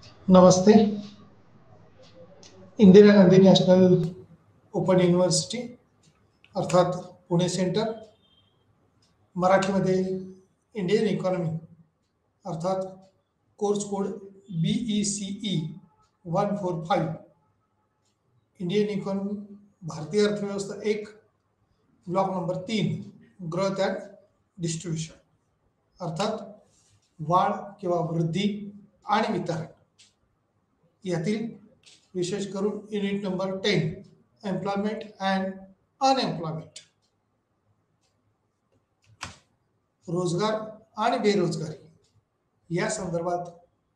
नमस्ते. Indira Gandhi national open university अर्थात Pune centre, मराठीमध्ये Indian economy अर्थात course code BECE 145, Indian economy, भारतीय अर्थव्यवस्था एक, block number 3, growth and distribution अर्थात वाढ किंवा वृद्धी आणि वितरण, यातील विशेष करून unit number 10, employment and unemployment, रोजगार आणि बेरोजगारी या संदर्भात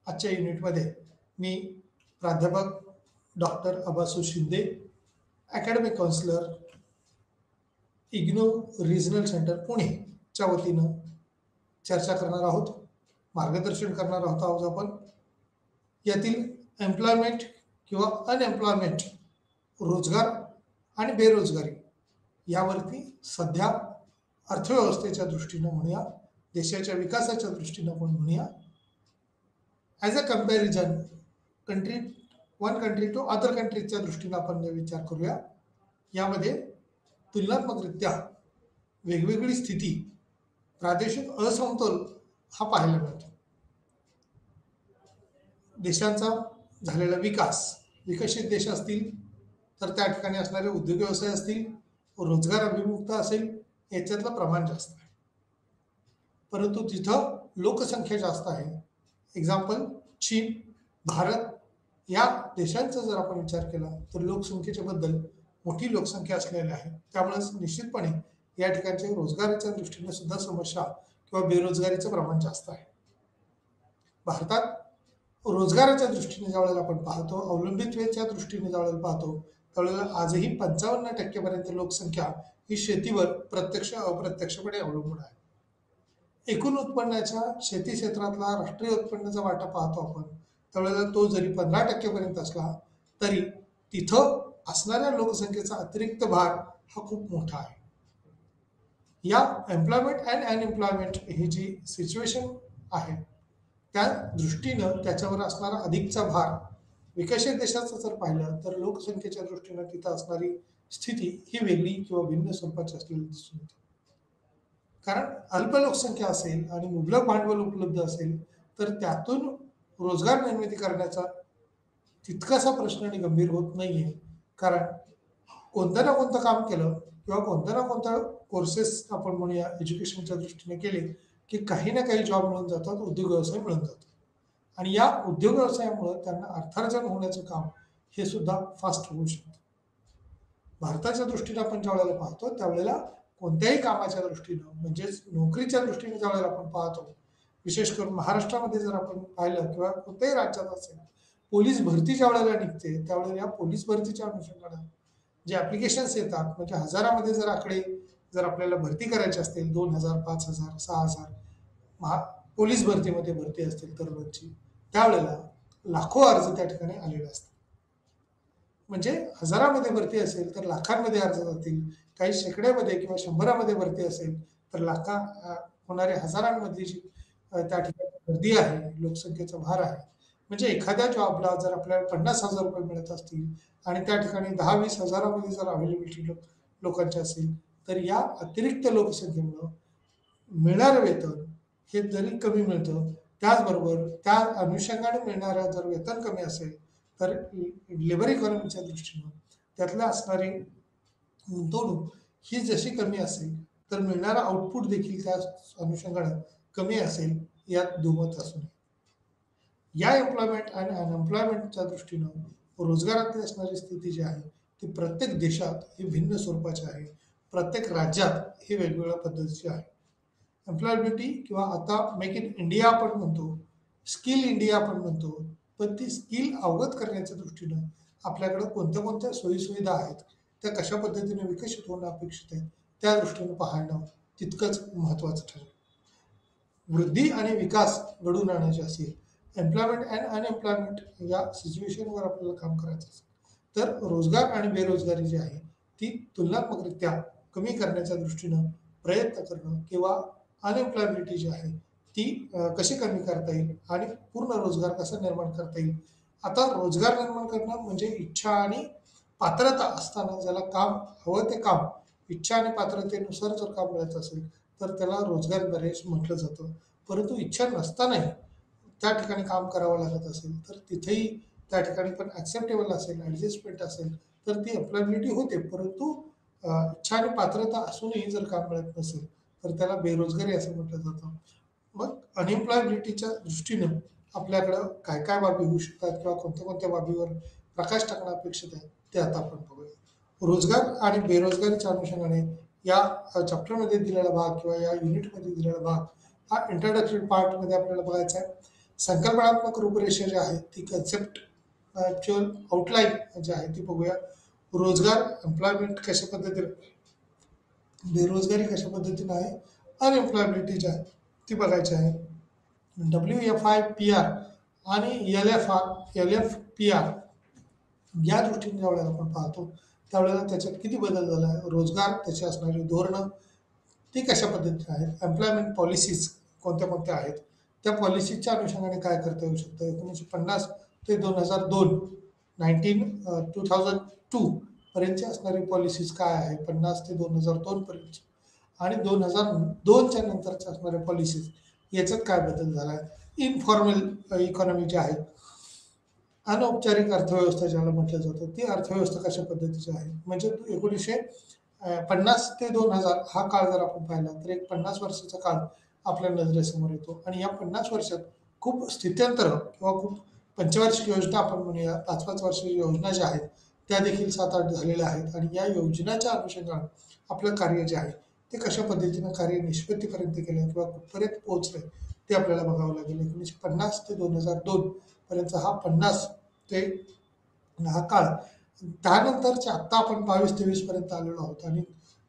आजच्या युनिटमध्ये मी प्राध्यापक doctor Abasu Shinde, academic counsellor, IGNOU regional centre पुणेच्या वतीनं चर्चा करणार आहोत, मार्गदर्शन करणार आहोत आपण. यातील एम्प्लॉयमेंट किंवा अनएम्प्लॉयमेंट, रोजगार आणि बेरोजगारी यावरती सध्या अर्थव्यवस्थेच्या दृष्टीनं म्हणूया, देशाच्या विकासाच्या दृष्टीनं पण म्हणूया, as a comparison one country to other कंट्रीजच्या दृष्टीनं आपण विचार करूया. यामध्ये तुलनात्मकरित्या वेगवेगळी स्थिती, प्रादेशिक असमतोल हा पाहायला मिळतो. देशांचा झालेला विकास, विकसित देश असतील तर त्या ठिकाणी असणारे उद्योग व्यवसाय असतील, रोजगार अभिमुखता असेल, याच्यातलं प्रमाण जास्त आहे. परंतु तिथं लोकसंख्या जास्त आहे. एक्झाम्पल चीन, भारत या देशांचा जर आपण विचार केला तर लोकसंख्येच्या बद्दल मोठी लोकसंख्या असलेली आहे. त्यामुळे निश्चितपणे या ठिकाणच्या रोजगाराच्या दृष्टीने सुद्धा समस्या किंवा बेरोजगारीचं प्रमाण जास्त आहे. भारतात रोजगाराच्या दृष्टीने ज्यावेळेला आपण पाहतो, अवलंबित्वेच्या दृष्टीने ज्यावेळेला पाहतो, त्यावेळेला आजही 55% लोकसंख्या ही शेतीवर प्रत्यक्ष अप्रत्यक्षपणे अवलंबून आहे. एकूण उत्पन्नाच्या शेती क्षेत्रातला राष्ट्रीय उत्पन्नाचा वाटा पाहतो आपण, त्यावेळेला तो जरी 15% असला तरी तिथं असणाऱ्या लोकसंख्येचा अतिरिक्त भार हा खूप मोठा आहे. या एम्प्लॉयमेंट अँड अनएम्प्लॉयमेंट ही जी सिच्युएशन आहे त्या दृष्टीनं त्याच्यावर असणारा अधिकचा भार विकसित देशाचं जर पाहिलं तर लोकसंख्येच्या दृष्टीनं तिथं असणारी स्थिती ही वेगळी किंवा भिन्न स्वरूपाची असलेली दिसून येते. कारण अल्प लोकसंख्या असेल आणि मुबलक भांडवल उपलब्ध असेल तर त्यातून रोजगार निर्मिती करण्याचा तितकासा प्रश्न आणि गंभीर होत नाहीये. कारण कोणतं ना कोणतं काम केलं किंवा कोणतं ना कोणतं कोर्सेस आपण म्हणूया एज्युकेशनच्या दृष्टीने केले की काही ना काही जॉब मिळून जातात, उद्योग व्यवसाय मिळून जातात. आणि या उद्योग व्यवसायामुळे त्यांना अर्थार्जन होण्याचं काम हे सुद्धा फास्ट होऊ शकतं. भारताच्या दृष्टीने आपण ज्या वेळेला पाहतो त्यावेळेला कोणत्याही कामाच्या दृष्टीनं म्हणजेच नोकरीच्या दृष्टीने ज्या वेळेला आपण पाहतो, विशेष करून महाराष्ट्रामध्ये जर आपण पाहिलं किंवा कोणत्याही राज्यात असेल, पोलीस भरती ज्या वेळेला निघते त्यावेळेला या पोलीस भरतीच्या अनुषंगाने जे ऍप्लिकेशन्स येतात, म्हणजे हजारामध्ये जर आकडे जर आपल्याला भरती करायची असतील, 2000, 5000, 6000 पोलीस भरतीमध्ये भरती असतील तरुणांची, त्यावेळेला लाखो अर्ज त्या ठिकाणी आलेले असतात. म्हणजे हजारामध्ये भरती असेल तर लाखांमध्ये अर्ज जातील, काही शेकड्यामध्ये किंवा 100मध्ये भरती असेल तर होणारे हजारांमधली जी त्या ठिकाणी गर्दी आहे, लोकसंख्येचा भार आहे. म्हणजे एखाद्या जॉबला जर आपल्याला 50,000 रुपये मिळत असतील आणि त्या ठिकाणी 10-20 हजारामध्ये जर अवेलेबिलिटी लोकांची असेल तर या अतिरिक्त लोकसंख्येमुळं मिळणारं वेतन हे जरी कमी मिळतं, त्याचबरोबर त्या अनुषंगाने मिळणारं जर वेतन कमी असेल तर लेबर इकॉनॉमीच्या दृष्टीनं त्यातलं असणारी गुंतवणूक ही जशी कमी असेल तर मिळणारा आउटपुट देखील त्या अनुषंगाने कमी असेल, यात दुमत असू नये. या एम्प्लॉयमेंट आणि अनएम्प्लॉयमेंटच्या दृष्टीनं रोजगारातली असणारी स्थिती जी आहे ती प्रत्येक देशात ही भिन्न स्वरूपाची आहे, प्रत्येक राज्यात ही वेगवेगळ्या पद्धतीची आहे. एम्प्लॉयबिलिटी किंवा आता मेक इन इंडिया आपण म्हणतो, स्किल इंडिया आपण म्हणतो, पण ती स्किल अवगत करण्याच्या दृष्टीनं आपल्याकडं कोणत्या कोणत्या सोयीसुविधा आहेत, त्या कशा पद्धतीने विकसित होणं अपेक्षित आहे त्या दृष्टीनं पाहणं तितकंच महत्त्वाचं ठरेल. वृद्धी आणि विकास घडवून आणायचे असेल, एम्प्लॉयमेंट अँड अनएम्प्लॉयमेंट या सिच्युएशनवर आपल्याला काम करायचं असेल तर रोजगार आणि बेरोजगारी जी आहे ती तुलनात्मकरित्या कमी करण्याच्या दृष्टीनं प्रयत्न करणं किंवा अनएम्प्लॉयबिलिटी जी आहे ती कशी कमी करता येईल आणि पूर्ण रोजगार कसा निर्माण करता येईल. आता रोजगार निर्माण करणं म्हणजे इच्छा आणि पात्रता असताना ज्याला काम हवं ते काम इच्छा आणि पात्रतेनुसार जर काम मिळत असेल तर त्याला रोजगार दरेश म्हटलं जातं. परंतु इच्छा नसतानाही त्या ठिकाणी काम करावं लागत असेल तर तिथेही त्या ठिकाणी पण ॲक्सेप्टेबल असेल, ॲडजस्टमेंट असेल तर ती एम्प्लॉयबिलिटी होते. परंतु इच्छा आणि पात्रता असूनही जर काम मिळत नसेल तर त्याला बेरोजगारी असं म्हटलं जातं. मग अनएम्प्लॉयबिलिटीच्या दृष्टीनं आपल्याकडं काय काय बाबी होऊ शकतात किंवा कोणत्या कोणत्या बाबीवर प्रकाश टाकणं अपेक्षित आहे ते आता आपण बघूया. रोजगार आणि बेरोजगारीच्या अनुषंगाने या चॅप्टरमध्ये दिलेला भाग किंवा या युनिटमध्ये दिलेला भाग हा इंट्रोडक्टरी पार्टमध्ये आपल्याला बघायचा आहे. संकल्पनात्मक रूपरेषा जी आहे ती कन्सेप्ट ॲक्च्युअल आउटलाईन जी आहे ती बघूया. रोजगार एम्प्लॉयमेंट कशा पद्धतीने, बेरोजगारी कशा पद्धतीने आहे, अनएम्प्लॉयबिलिटी जी आहे ती बघायची आहे. WFIPR आणि LFPR या दृष्टीने ज्यावेळेला आपण पाहतो त्यावेळेला त्याच्यात किती बदल झाला आहे, रोजगार त्याची असणारी धोरणं ती कशा पद्धतीने आहेत, एम्प्लॉयमेंट पॉलिसीज कोणत्या कोणत्या आहेत, त्या पॉलिसीच्या अनुषंगाने काय करता येऊ शकतं. 1950 ते 2002 2002 पर्यंतची असणारी पॉलिसीज काय आहे, 50 ते 2002 पर्यंत आणि 2002च्या नंतरच्या असणाऱ्या पॉलिसीज याच्यात काय बदल झाला आहे. इनफॉर्मल इकॉनॉमी जी आहे, अनौपचारिक अर्थव्यवस्था ज्याला म्हटलं जातं ती अर्थव्यवस्था कशा पद्धतीची आहे. म्हणजे 1950 ते 2000 हा काळ जर आपण पाहिला तर एक 50 वर्षाचा काळ आपल्या नजरेसमोर येतो आणि या 50 वर्षात खूप स्थित्यंतर किंवा खूप पंचवार्षिक योजना आपण म्हणूया, 5-5 वर्षाच्या योजना ज्या आहेत त्या देखील 7-8 झालेल्या आहेत आणि या योजनाच्या अनुषंगाने आपलं कार्य जे आहे ते कशा पद्धतीनं कार्य निष्पत्तीपर्यंत केलं किंवा कुठपर्यंत पोहोचले ते आपल्याला बघावं लागेल. 1950 ते 2002 पर्यंत हा 50 ते हा काळ. त्यानंतरच्या आत्ता आपण 22-23 पर्यंत आलेलो आहोत आणि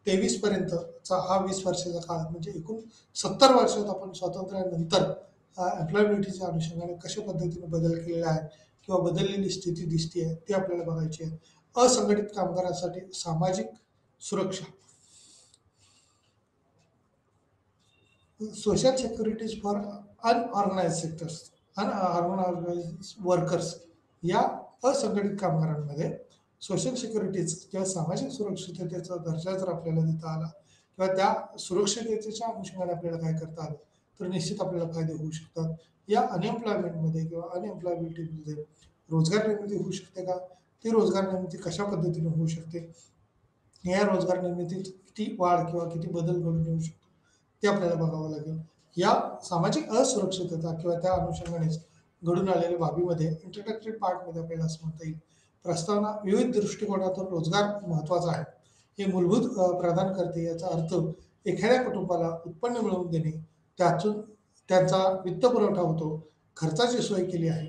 23 पर्यंतचा हा 20 वर्षाचा काळ म्हणजे एकूण 70 वर्षात आपण स्वातंत्र्यानंतर एम्प्लॉयबिलिटीच्या अनुषंगाने कशा पद्धतीने बदल केलेला आहे किंवा बदललेली स्थिती दिसते आहे ते आपल्याला बघायची आहे. असंघटित कामगारांसाठी सामाजिक सुरक्षा, social securities for unorganise sectors, unorganise workers, या असंघटित कामगारांमध्ये सोशल सिक्युरिटीज किंवा सामाजिक सुरक्षिततेचा दर्जा जर आपल्याला देता आला किंवा त्या सुरक्षिततेच्या अनुषंगाने आपल्याला काय करता आलं तर निश्चित आपल्याला फायदे होऊ शकतात. या अनएम्प्लॉयमेंटमध्ये किंवा अनएम्प्लॉयबिलिटीमध्ये रोजगार निर्मिती होऊ शकते का, ती रोजगार निर्मिती कशा पद्धतीने होऊ शकते, या रोजगार निर्मितीत किती वाढ किंवा किती बदल घडून येऊ शकतो ते आपल्याला बघावं लागेल. या सामाजिक असुरक्षितता किंवा त्या अनुषंगानेच घडून आलेल्या बाबीमध्ये इंट्रोडक्टरी पार्टमध्ये आपल्याला असं म्हणता येईल. प्रस्तावना विविध दृष्टिकोनातून रोजगार महत्त्वाचा आहे हे मूलभूत प्रदान करते. याचा अर्थ एखाद्या कुटुंबाला उत्पन्न मिळवून देणे, त्यातून त्यांचा वित्तपुरवठा होतो, खर्चाची सोय केली आहे.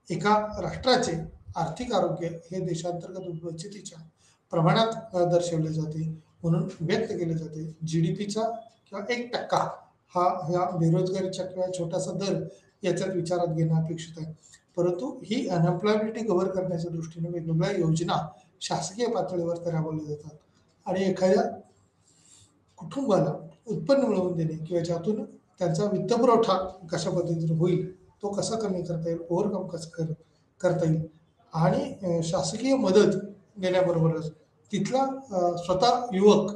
एका राष्ट्राचे आर्थिक आरोग्य हे देशांतर्गत उपस्थितीच्या प्रमाणात दर्शवले जाते म्हणून व्यक्त केले जाते. GDPचा किंवा 1% हा ह्या बेरोजगारीच्या किंवा छोटासा दर याच्यात विचारात घेणं अपेक्षित आहे. परंतु ही अनएम्प्लॉयबिलिटी कव्हर करण्याच्या दृष्टीने वेगवेगळ्या योजना शासकीय पातळीवर तर राबवल्या जातात आणि एखाद्या कुटुंबाला उत्पन्न मिळवून देणे किंवा ज्यातून त्यांचा वित्तपुरवठा कशा पद्धतीने होईल, तो कसा कमी करता येईल, ओव्हरकम कसं करता येईल आणि शासकीय मदत देण्याबरोबरच तिथला स्वतः युवक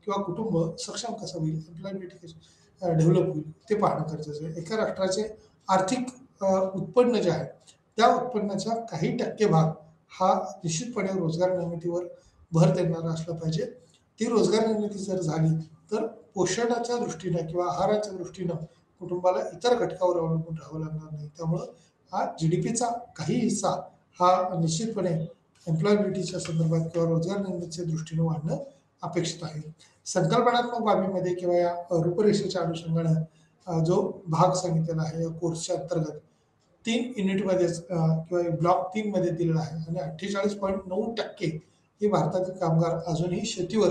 किंवा कुटुंब सक्षम कसं होईल, एम्प्लॉयबिलिटी कशी डेव्हलप होईल ते पाहणं गरजेचं आहे. एका राष्ट्राचे आर्थिक उत्पन्न जे आहे त्या उत्पन्नाचा काही टक्के भाग हा निश्चितपणे रोजगार निर्मितीवर भर देणारा असला पाहिजे. ती रोजगार निर्मिती जर झाली तर पोषणाच्या दृष्टीनं किंवा आहाराच्या दृष्टीनं कुटुंबाला इतर घटकावर अवलंबून राहावं लागणार नाही. त्यामुळं हा GDPचा काही हिस्सा हा निश्चितपणे एम्प्लॉयबिलिटीच्या संदर्भात किंवा रोजगार निर्मितीच्या दृष्टीनं वाढणं अपेक्षित आहे. संकल्पनात्मक बाबीमध्ये किंवा या रूपरेषेच्या अनुषंगानं जो भाग सांगितलेला आहे या कोर्सच्या अंतर्गत 3 युनिटमध्येच किंवा ब्लॉक 3 मध्ये दिलेला आहे आणि 48.9% हे भारतातील कामगार अजूनही शेतीवर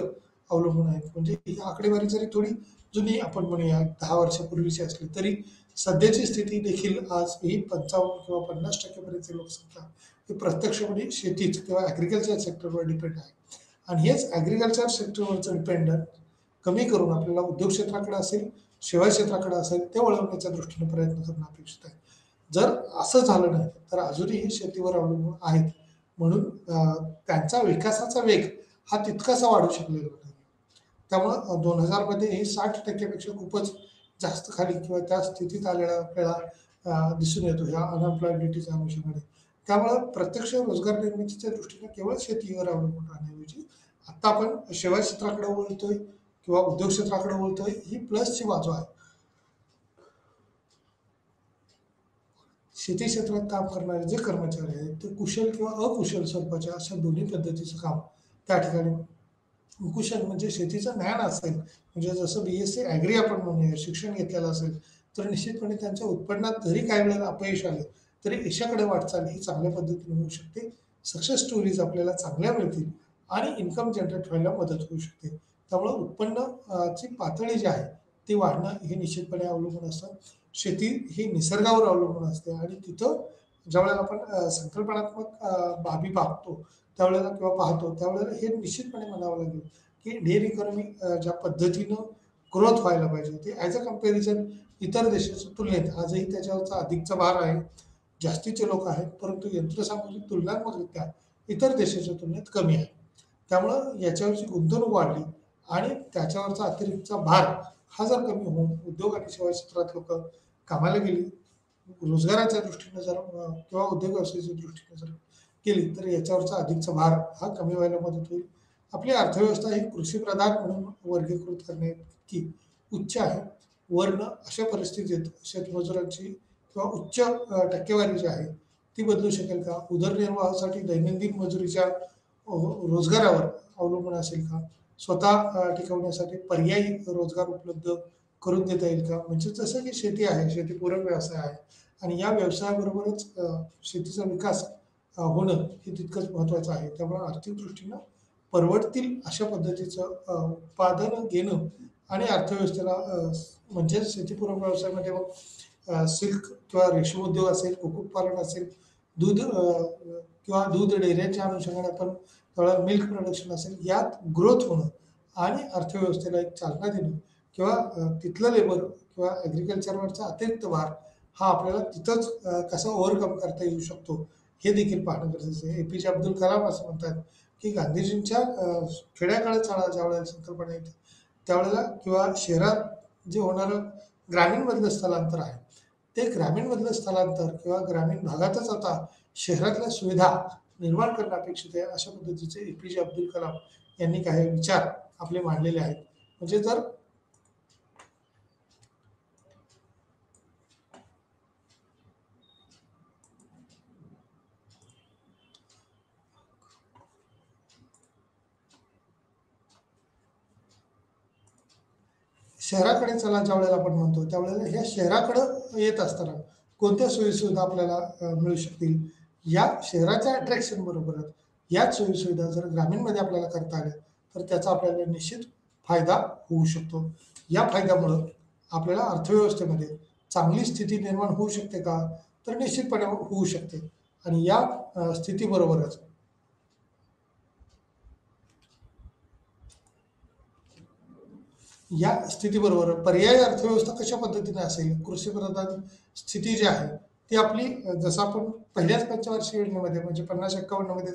अवलंबून आहेत. म्हणजे ही आकडेवारी जरी थोडी जुनी आपण म्हणूया 10 वर्षापूर्वीची असली तरी सध्याची स्थिती देखील आज ही 55 किंवा 50% पर्यंतची लोकसंख्या ही प्रत्यक्षपणे शेतीच किंवा ॲग्रिकल्चर सेक्टरवर डिपेंड आहे आणि हेच ॲग्रिकल्चर सेक्टरवरचं डिपेंडंट कमी करून आपल्याला उद्योग क्षेत्राकडे असेल, सेवा क्षेत्राकडे असेल ते वळवण्याच्या दृष्टीने प्रयत्न करणं अपेक्षित आहे. जर असं झालं नाही तर अजूनही शेतीवर अवलंबून आहेत, म्हणून त्यांचा विकासाचा वेग हा तितकासा वाढू शकलेला नाही. त्यामुळं 2000 मध्ये हे 60% खूपच जास्त खाली किंवा त्या स्थितीत आलेला आपल्याला दिसून येतो ह्या अनएम्प्लॉयबिलिटीच्या अनुषंगाने. त्यामुळं प्रत्यक्ष रोजगार निर्मितीच्या दृष्टीने केवळ शेतीवर अवलंबून राहण्याऐवजी आता आपण सेवा क्षेत्राकडे वळतोय किंवा उद्योग क्षेत्राकडे वळतोय, ही प्लसची बाजू आहे. शेती क्षेत्रात काम करणारे जे कर्मचारी आहेत ते कुशल किंवा अकुशल स्वरूपाच्या अशा दोन्ही पद्धतीचं काम त्या ठिकाणी, कुशल म्हणजे शेतीचं ज्ञान असेल, म्हणजे जसं BSc ॲग्री आपण म्हणूया शिक्षण घेतलेलं असेल, तर निश्चितपणे त्यांच्या उत्पन्नात जरी काही वेळेला अपयश आले तरी यशाकडे वाटचाल ही चांगल्या पद्धतीने होऊ शकते. सक्सेस स्टोरीज आपल्याला चांगल्या मिळतील आणि इन्कम जनरेट व्हायला मदत होऊ शकते. त्यामुळं ची पातळी जी आहे ती वाढणं हे निश्चितपणे अवलंबून असतं. शेती ही निसर्गावर अवलंबून असते आणि तिथं ज्यावेळेला आपण संकल्पनात्मक बाबी पाहतो त्यावेळेला किंवा पाहतो त्यावेळेला हे निश्चितपणे म्हणावं लागेल की इंडियन इकॉनॉमी ज्या पद्धतीनं ग्रोथ व्हायला पाहिजे ते ॲज अ कम्पॅरिझन इतर देशाच्या तुलनेत आजही त्याच्यावरचा अधिकचा भार आहे. जास्तीचे लोक आहेत, परंतु यंत्रसामुग्री तुलनात्मकरित्या इतर देशाच्या तुलनेत कमी आहे. त्यामुळं याच्यावरची गुंतवणूक वाढली आणि त्याच्यावरचा अतिरिक्तचा भार हा जर कमी होऊन उद्योग आणि सेवा क्षेत्रात लोक कामाला गेली, रोजगाराच्या दृष्टीने जर किंवा उद्योग व्यवसायाच्या दृष्टीने जर केली तर याच्यावरचा अधिकचा भार हा कमी व्हायला मदत होईल. आपली अर्थव्यवस्था ही कृषीप्रधान म्हणून वर्गीकृत करण्याइतकी उच्च आहे. वर्ण अशा परिस्थितीत शेतमजुरांची किंवा उच्च टक्केवारी जी आहे ती बदलू शकेल का? उदरनिर्वाहासाठी दैनंदिन मजुरीच्या रोजगारावर अवलंबून असेल का? स्वतः टिकवण्यासाठी पर्यायी रोजगार उपलब्ध करून देता येईल का? म्हणजे जसं की शेती आहे, शेतीपूरक व्यवसाय आहे आणि या व्यवसायाबरोबरच शेतीचा विकास होणं हे तितकंच महत्त्वाचं आहे. त्यामुळे आर्थिक दृष्टीनं परवडतील अशा पद्धतीचं उत्पादन घेणं आणि अर्थव्यवस्थेला म्हणजे शेतीपूरक व्यवसायामध्ये मग सिल्क किंवा रेशीम उद्योग असेल, कुक्कुटपालन असेल, दूध किंवा दूध डेअऱ्यांच्या अनुषंगाने आपण थोडा मिल्क प्रोडक्शन असेल, यात ग्रोथ होणं आणि अर्थव्यवस्थेला एक चालना देणं किंवा तिथलं लेबर किंवा ॲग्रिकल्चरवरचा अतिरिक्त भार हा आपल्याला तिथंच कसा ओव्हरकम करता येऊ शकतो हे देखील पाहणं गरजेचं आहे. APJ अब्दुल कलाम असं म्हणतात की गांधीजींच्या खेड्याकाळात ज्यावेळेला संकल्पना येते त्यावेळेला किंवा शहरात जे होणारं ग्रामीणमधलं स्थलांतर आहे ते ग्रामीणमधलं स्थलांतर किंवा ग्रामीण भागातच आता शहरातल्या सुविधा निर्माण करणं अपेक्षित आहे. अशा पद्धतीचे APJ अब्दुल कलाम यांनी काही विचार आपले मांडलेले आहेत. म्हणजे जर शहराकडे चला ज्या वेळेला आपण म्हणतो त्यावेळेला ह्या शहराकडं येत असताना कोणत्या सोयीसुविधा आपल्याला मिळू शकतील, या शहराच्या अट्रॅक्शन बरोबरच याच सोयीसुविधा जर ग्रामीणमध्ये आपल्याला करता आल्या तर त्याचा आपल्याला निश्चित फायदा होऊ शकतो. या फायद्यामुळं आपल्याला अर्थव्यवस्थेमध्ये चांगली स्थिती निर्माण होऊ शकते का? तर निश्चितपणे होऊ शकते आणि या स्थितीबरोबरच या स्थितीबरोबर पर्यायी अर्थव्यवस्था कशा पद्धतीने असेल, कृषीप्रधान स्थिती जी आहे ती आपली जसं आपण पहिल्याच पंचवार्षिक योजनेमध्ये म्हणजे 50-51 मध्ये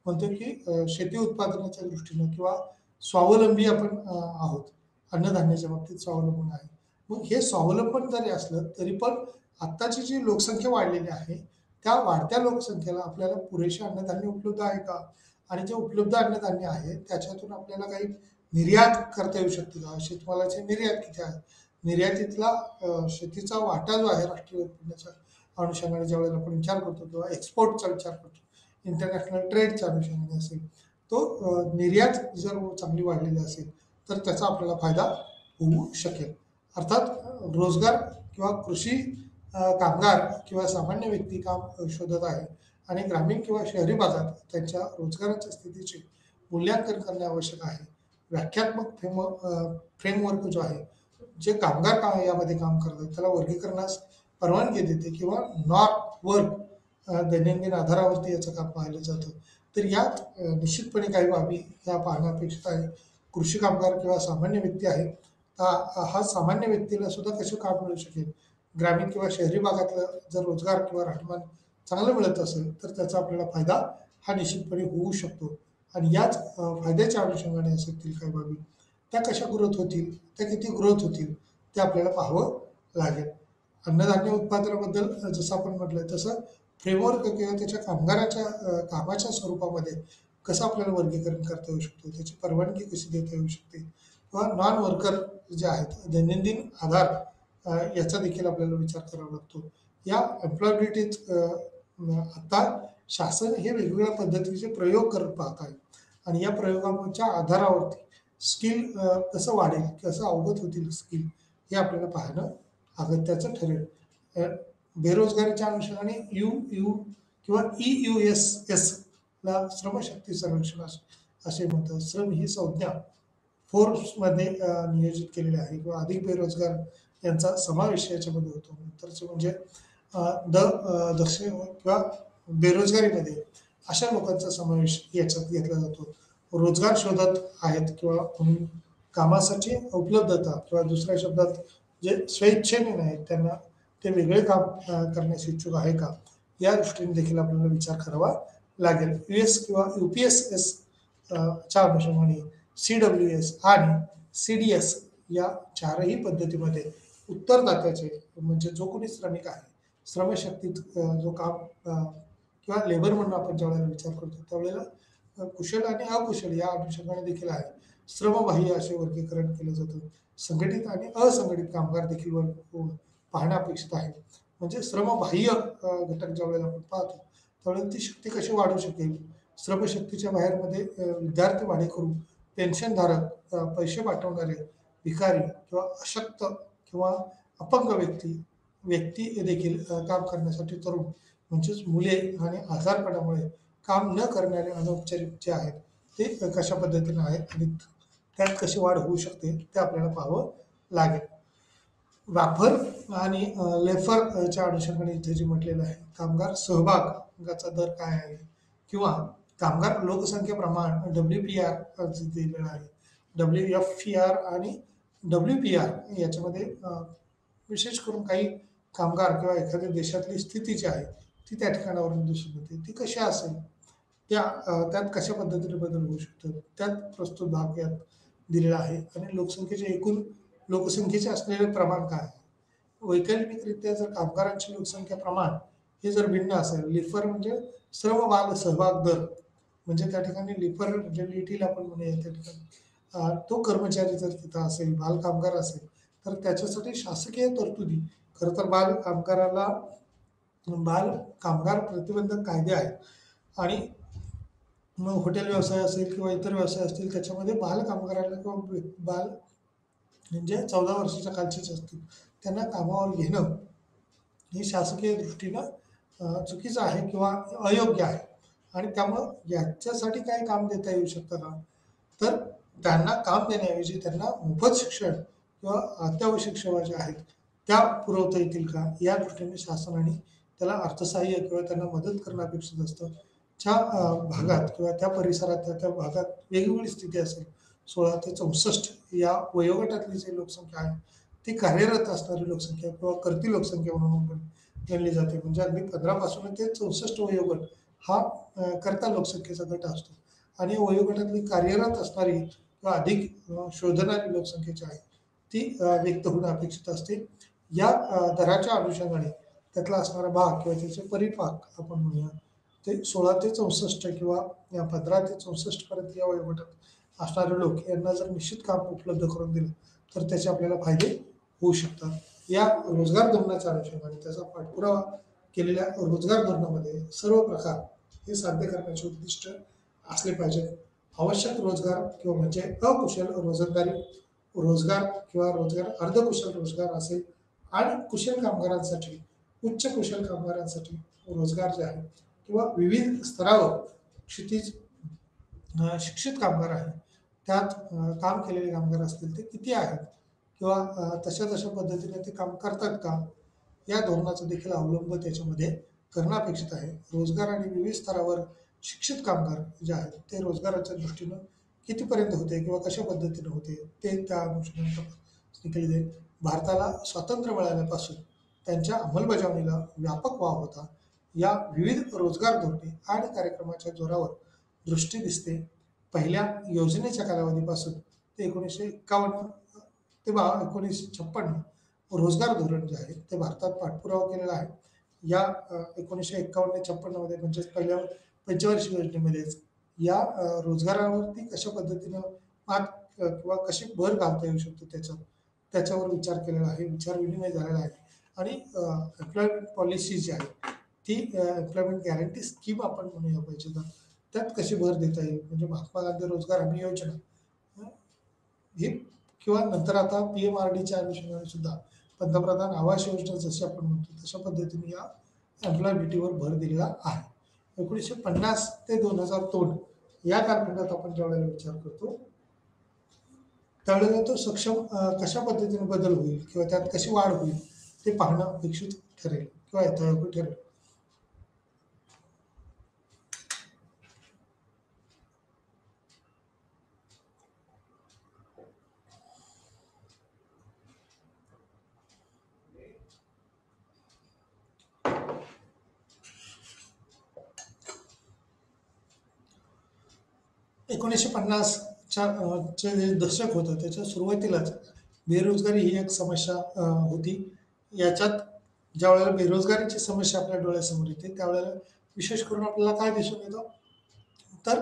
म्हणतो की शेती उत्पादनाच्या दृष्टीनं किंवा स्वावलंबी आपण आहोत, अन्नधान्याच्या बाबतीत स्वावलंबून आहे. मग हे स्वावलंबन जरी असलं तरी पण आत्ताची जी लोकसंख्या वाढलेली आहे त्या वाढत्या लोकसंख्येला आपल्याला पुरेसे अन्नधान्य उपलब्ध आहे का? आणि जे उपलब्ध अन्नधान्य आहे त्याच्यातून आपल्याला काही निर्यात करता येऊ शकते का? शेतमालाची निर्यात किती आहे? निर्यातीतला शेतीचा वाटा जो आहे राष्ट्रीय उत्पन्नाच्या अनुषंगाने ज्यावेळेला आपण विचार करतो किंवा एक्सपोर्टचा विचार करतो, इंटरनॅशनल ट्रेडच्या अनुषंगाने असेल, तो निर्यात जर चांगली वाढलेली असेल तर त्याचा आपल्याला फायदा होऊ शकेल. अर्थात रोजगार किंवा कृषी कामगार किंवा सामान्य व्यक्ती काम शोधत आहे आणि ग्रामीण किंवा शहरी भागात त्यांच्या रोजगाराच्या स्थितीचे मूल्यांकन करणे आवश्यक आहे. व्याख्यात्मक फ्रेमवर्क जो आहे, जे कामगार यामध्ये काम करतात त्याला वर्गीकरणास परवानगी देते किंवा नॉर्थ वर्क दैनंदिन आधारावरती याचं काम पाहिलं जातं. तर यात निश्चितपणे काही बाबी ह्या पाहणं अपेक्षित आहे. कृषी कामगार किंवा सामान्य व्यक्ती आहे हा सामान्य व्यक्तीला सुद्धा कसे काम मिळू शकेल. ग्रामीण किंवा शहरी भागातलं जर रोजगार किंवा राहणीमान चांगलं मिळत असेल तर त्याचा आपल्याला फायदा हा निश्चितपणे होऊ शकतो. आणि याच फायद्याच्या अनुषंगाने असतील काही बाबी त्या कशा ग्रोथ होतील, त्या किती ग्रोथ होतील ते आपल्याला पाहावं लागेल. अन्नधान्य उत्पादनाबद्दल जसं आपण म्हटलं तसं फ्रेमवर्क किंवा त्याच्या कामगाराच्या कामाच्या स्वरूपामध्ये कसं आपल्याला वर्गीकरण करता येऊ शकतो, त्याची परवानगी कशी देता येऊ शकते किंवा नॉन वर्कर जे आहेत दैनंदिन आधार याचा देखील आपल्याला विचार करावा लागतो. या एम्प्लॉयबिलिटीत आता शासन हे वेगवेगळ्या पद्धतीचे प्रयोग करत पाहत आहे आणि या प्रयोगाच्या आधारावरती स्किल कसं वाढेल, कसं अवगत होतील स्किल हे आपल्याला पाहणं अगत्याचं ठरेल. बेरोजगारीच्या अनुषंगाने यू यू किंवा EUSS ला श्रमशक्ती सर्वेक्षण असे म्हणतात. श्रम ही संज्ञा फोर्समध्ये नियोजित केलेले आहे किंवा अधिक बेरोजगार यांचा समावेश याच्यामध्ये होतो. नंतरचे म्हणजे दक्ष किंवा बेरोजगारीमध्ये अशा लोकांचा समावेश याच्यात घेतला जातो. रोजगार शोधत आहेत किंवा कामासाठी उपलब्धता किंवा दुसऱ्या शब्दात जे स्वेच्छेने नाहीत त्यांना ते वेगळे काम करण्यास इच्छुक आहे का या दृष्टीने देखील आपल्याला विचार करावा लागेल. US किंवा UPSS च्या अनुषंगाने CWS आणि CDS या चारही पद्धतीमध्ये उत्तरदात्याचे म्हणजे जो कोणी श्रमिक आहे श्रमशक्तीत जो काम किंवा लेबर म्हणून आपण ज्या वेळेला विचार करतो त्यावेळेला कुशल आणि अकुशल या अनुषंगाने देखील आहे. श्रमबाह्य असे वर्गीकरण केलं जातं. संघटित आणि असंघटित कामगार देखील पाहणं अपेक्षित आहे. म्हणजे श्रमबाह्य घटक ज्या वेळेला आपण पाहतो त्यावेळेला ती शक्ती कशी वाढू शकेल. श्रमशक्तीच्या बाहेरमध्ये विद्यार्थी भाडेकरू, पेन्शनधारक, पैसे पाठवणारे, भिकारी किंवा अशक्त किंवा अपंग व्यक्ती देखील काम करण्यासाठी तरुण म्हणजेच मुले आणि आजारपणामुळे काम न करणारे अनौपचारिक जे आहेत ते कशा पद्धतीने आहेत आणि त्यात कशी वाढ होऊ शकते ते आपल्याला पाहावं लागेल. वापर आणि लेफरच्या अनुषंगाने इथे जे म्हटलेलं आहे कामगार सहभागाचा दर काय आहे किंवा कामगार लोकसंख्या प्रमाण WPR दिलेलं आहे. WFPR आणि WPR याच्यामध्ये विशेष करून काही कामगार किंवा एखाद्या देशातली स्थिती जी आहे ती त्या ठिकाणावरून दिसून येते. ती कशी असेल त्यात कशा पद्धतीने बदल होऊ शकतो त्यात प्रस्तुत भाग यात दिलेला आहे. आणि लोकसंख्येचे एकूण लोकसंख्येचे असलेले प्रमाण काय आहे. वैकल्पिकरित्या जर कामगारांची लोकसंख्या प्रमाण हे जर भिन्न असेल लिफर म्हणजे श्रम बाल सहभाग दर म्हणजे त्या ठिकाणी लिफर म्हणजे लिटील आपण म्हणूया त्या ठिकाणी तो कर्मचारी जर तिथं असेल बाल कामगार असेल तर त्याच्यासाठी शासकीय तरतुदी खरं तर बाल कामगार प्रतिबंधक कायदे आहेत आणि मग हॉटेल व्यवसाय असेल किंवा इतर व्यवसाय असतील त्याच्यामध्ये बाल कामगारांना किंवा बाल म्हणजे 14 वर्षाच्या खालचेच असतील त्यांना कामावर घेणं हे शासकीय दृष्टीनं चुकीचं आहे किंवा अयोग्य आहे. आणि त्यामुळं याच्यासाठी काय काम देता येऊ शकतं का तर त्यांना काम देण्याऐवजी त्यांना मोफत शिक्षण किंवा अत्यावश्यक सेवा ज्या आहेत त्या पुरवता येतील का या दृष्टीने शासनाने त्याला अर्थसहाय्य किंवा त्यांना मदत करणं अपेक्षित असतं. ज्या भागात किंवा त्या परिसरात त्या भागात वेगवेगळी स्थिती असेल 16 ते 64 या वयोगटातली जी लोकसंख्या आहे ती कार्यरत असणारी लोकसंख्या किंवा करती लोकसंख्या म्हणून गणली जाते. म्हणजे अगदी 15 पासून ते 64 वयोगट हा करता लोकसंख्येचा गट असतो आणि या वयोगटातली कार्यरत असणारी किंवा अधिक शोधणारी लोकसंख्या जी आहे ती व्यक्त होणं अपेक्षित असते. या दराच्या अनुषंगाने त्यातला असणारा भाग किंवा त्याचे परिपाक आपण म्हणूया ते 16 ते 64 किंवा 15 ते 64 पर्यंत या वयोगटात असणारे लोक यांना जर निश्चित काम उपलब्ध करून दिलं तर त्याचे आपल्याला फायदे होऊ शकतात. या रोजगार धोरणाच्या अनुषंगाने त्याचा पाठपुरावा केलेल्या रोजगार धोरणामध्ये सर्व प्रकार हे साध्य करण्याचे उद्दिष्ट असले पाहिजे. आवश्यक रोजगार किंवा म्हणजे अकुशल रोजगार किंवा अर्धकुशल रोजगार असेल आणि कुशल कामगारांसाठी उच्च कुशल कामगारांसाठी रोजगार जे आहे किंवा विविध स्तरावर शिक्षित कामगार आहेत त्यात काम केलेले कामगार असतील ते किती आहेत किंवा तशा पद्धतीने ते काम करतात का या धोरणाचा देखील अवलंब त्याच्यामध्ये करणं अपेक्षित आहे. रोजगार आणि विविध स्तरावर शिक्षित कामगार जे आहेत ते रोजगाराच्या दृष्टीनं कितीपर्यंत होते किंवा कशा पद्धतीने होते ते त्या अनुषंगाने केली जाईल. भारताला स्वातंत्र्य मिळाल्यापासून त्यांच्या अंमलबजावणीला व्यापक वाव होता. या विविध रोजगार धोरणे आणि कार्यक्रमाच्या जोरावर दृष्टी दिसते. पहिल्या योजनेच्या कालावधीपासून ते 1951 ते 1956 रोजगार धोरण जे आहे ते भारतात पाठपुरावा केलेला आहे. या 1951 ते 56 मध्ये म्हणजे पहिल्या पंचवार्षिक योजनेमध्येच या रोजगारावरती कशा पद्धतीनं मात किंवा कशी भर घालता येऊ शकतो त्याच्यावर विचार केलेला आहे, विचार विनिमय झालेला आहे. आणि एम्प्लॉयमेंट पॉलिसी जी आहे ती एम्प्लॉयमेंट गॅरंटी स्कीम आपण म्हणूया पाहिजे तर त्यात कशी भर देता येईल, म्हणजे महात्मा गांधी रोजगार हमी योजना ही किंवा नंतर आता PMRDच्या अनुषंगाने सुद्धा पंतप्रधान आवास योजना जशी आपण म्हणतो तशा पद्धतीने या एम्प्लॉयबिलिटीवर भर दिलेला आहे. 1950 ते 2002 या कालखंडात आपण ज्यावेळेला विचार करतो त्यावेळेला तो सक्षम कशा पद्धतीने बदल होईल किंवा त्यात कशी वाढ होईल ते पाहणं अपेक्षित ठरेल किंवा यथायोग्य ठरेल. एकोणीसशे पन्नासच्या चे जे दशक होतं त्याच्या सुरुवातीलाच बेरोजगारी ही एक समस्या होती. याच्यात ज्यावेळेला बेरोजगारीची समस्या आपल्या डोळ्यासमोर येते त्यावेळेला विशेष करून आपल्याला काय दिसून येतं तर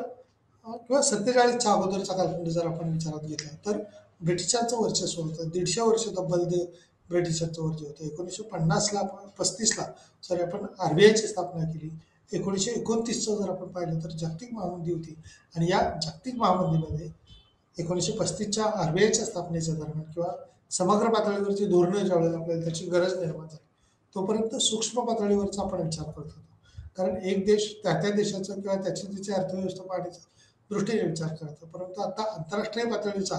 किंवा 47च्या अगोदरचा कालखंड जर आपण विचारात घेतला तर ब्रिटिशांचं वर्चस्व होतं. 150 वर्ष तब्बल ते ब्रिटिशांचं वर्चस्व होतं. 1950ला 35ला सॉरी आपण RBIची स्थापना केली. 1929चं जर आपण पाहिलं तर जागतिक महामंदी होती आणि या जागतिक महामंदीमध्ये 1935च्या RBIच्या स्थापनेच्या दरम्यान किंवा समग्र पातळीवरची धोरणं ज्यावेळेला आपल्याला त्याची गरज निर्माण झाली तोपर्यंत सूक्ष्म पातळीवरचा आपण विचार करत होतो. कारण एक देश त्या देशाचा किंवा त्याची अर्थव्यवस्था पाहण्याचा दृष्टीने विचार करतो. परंतु आता आंतरराष्ट्रीय पातळीचा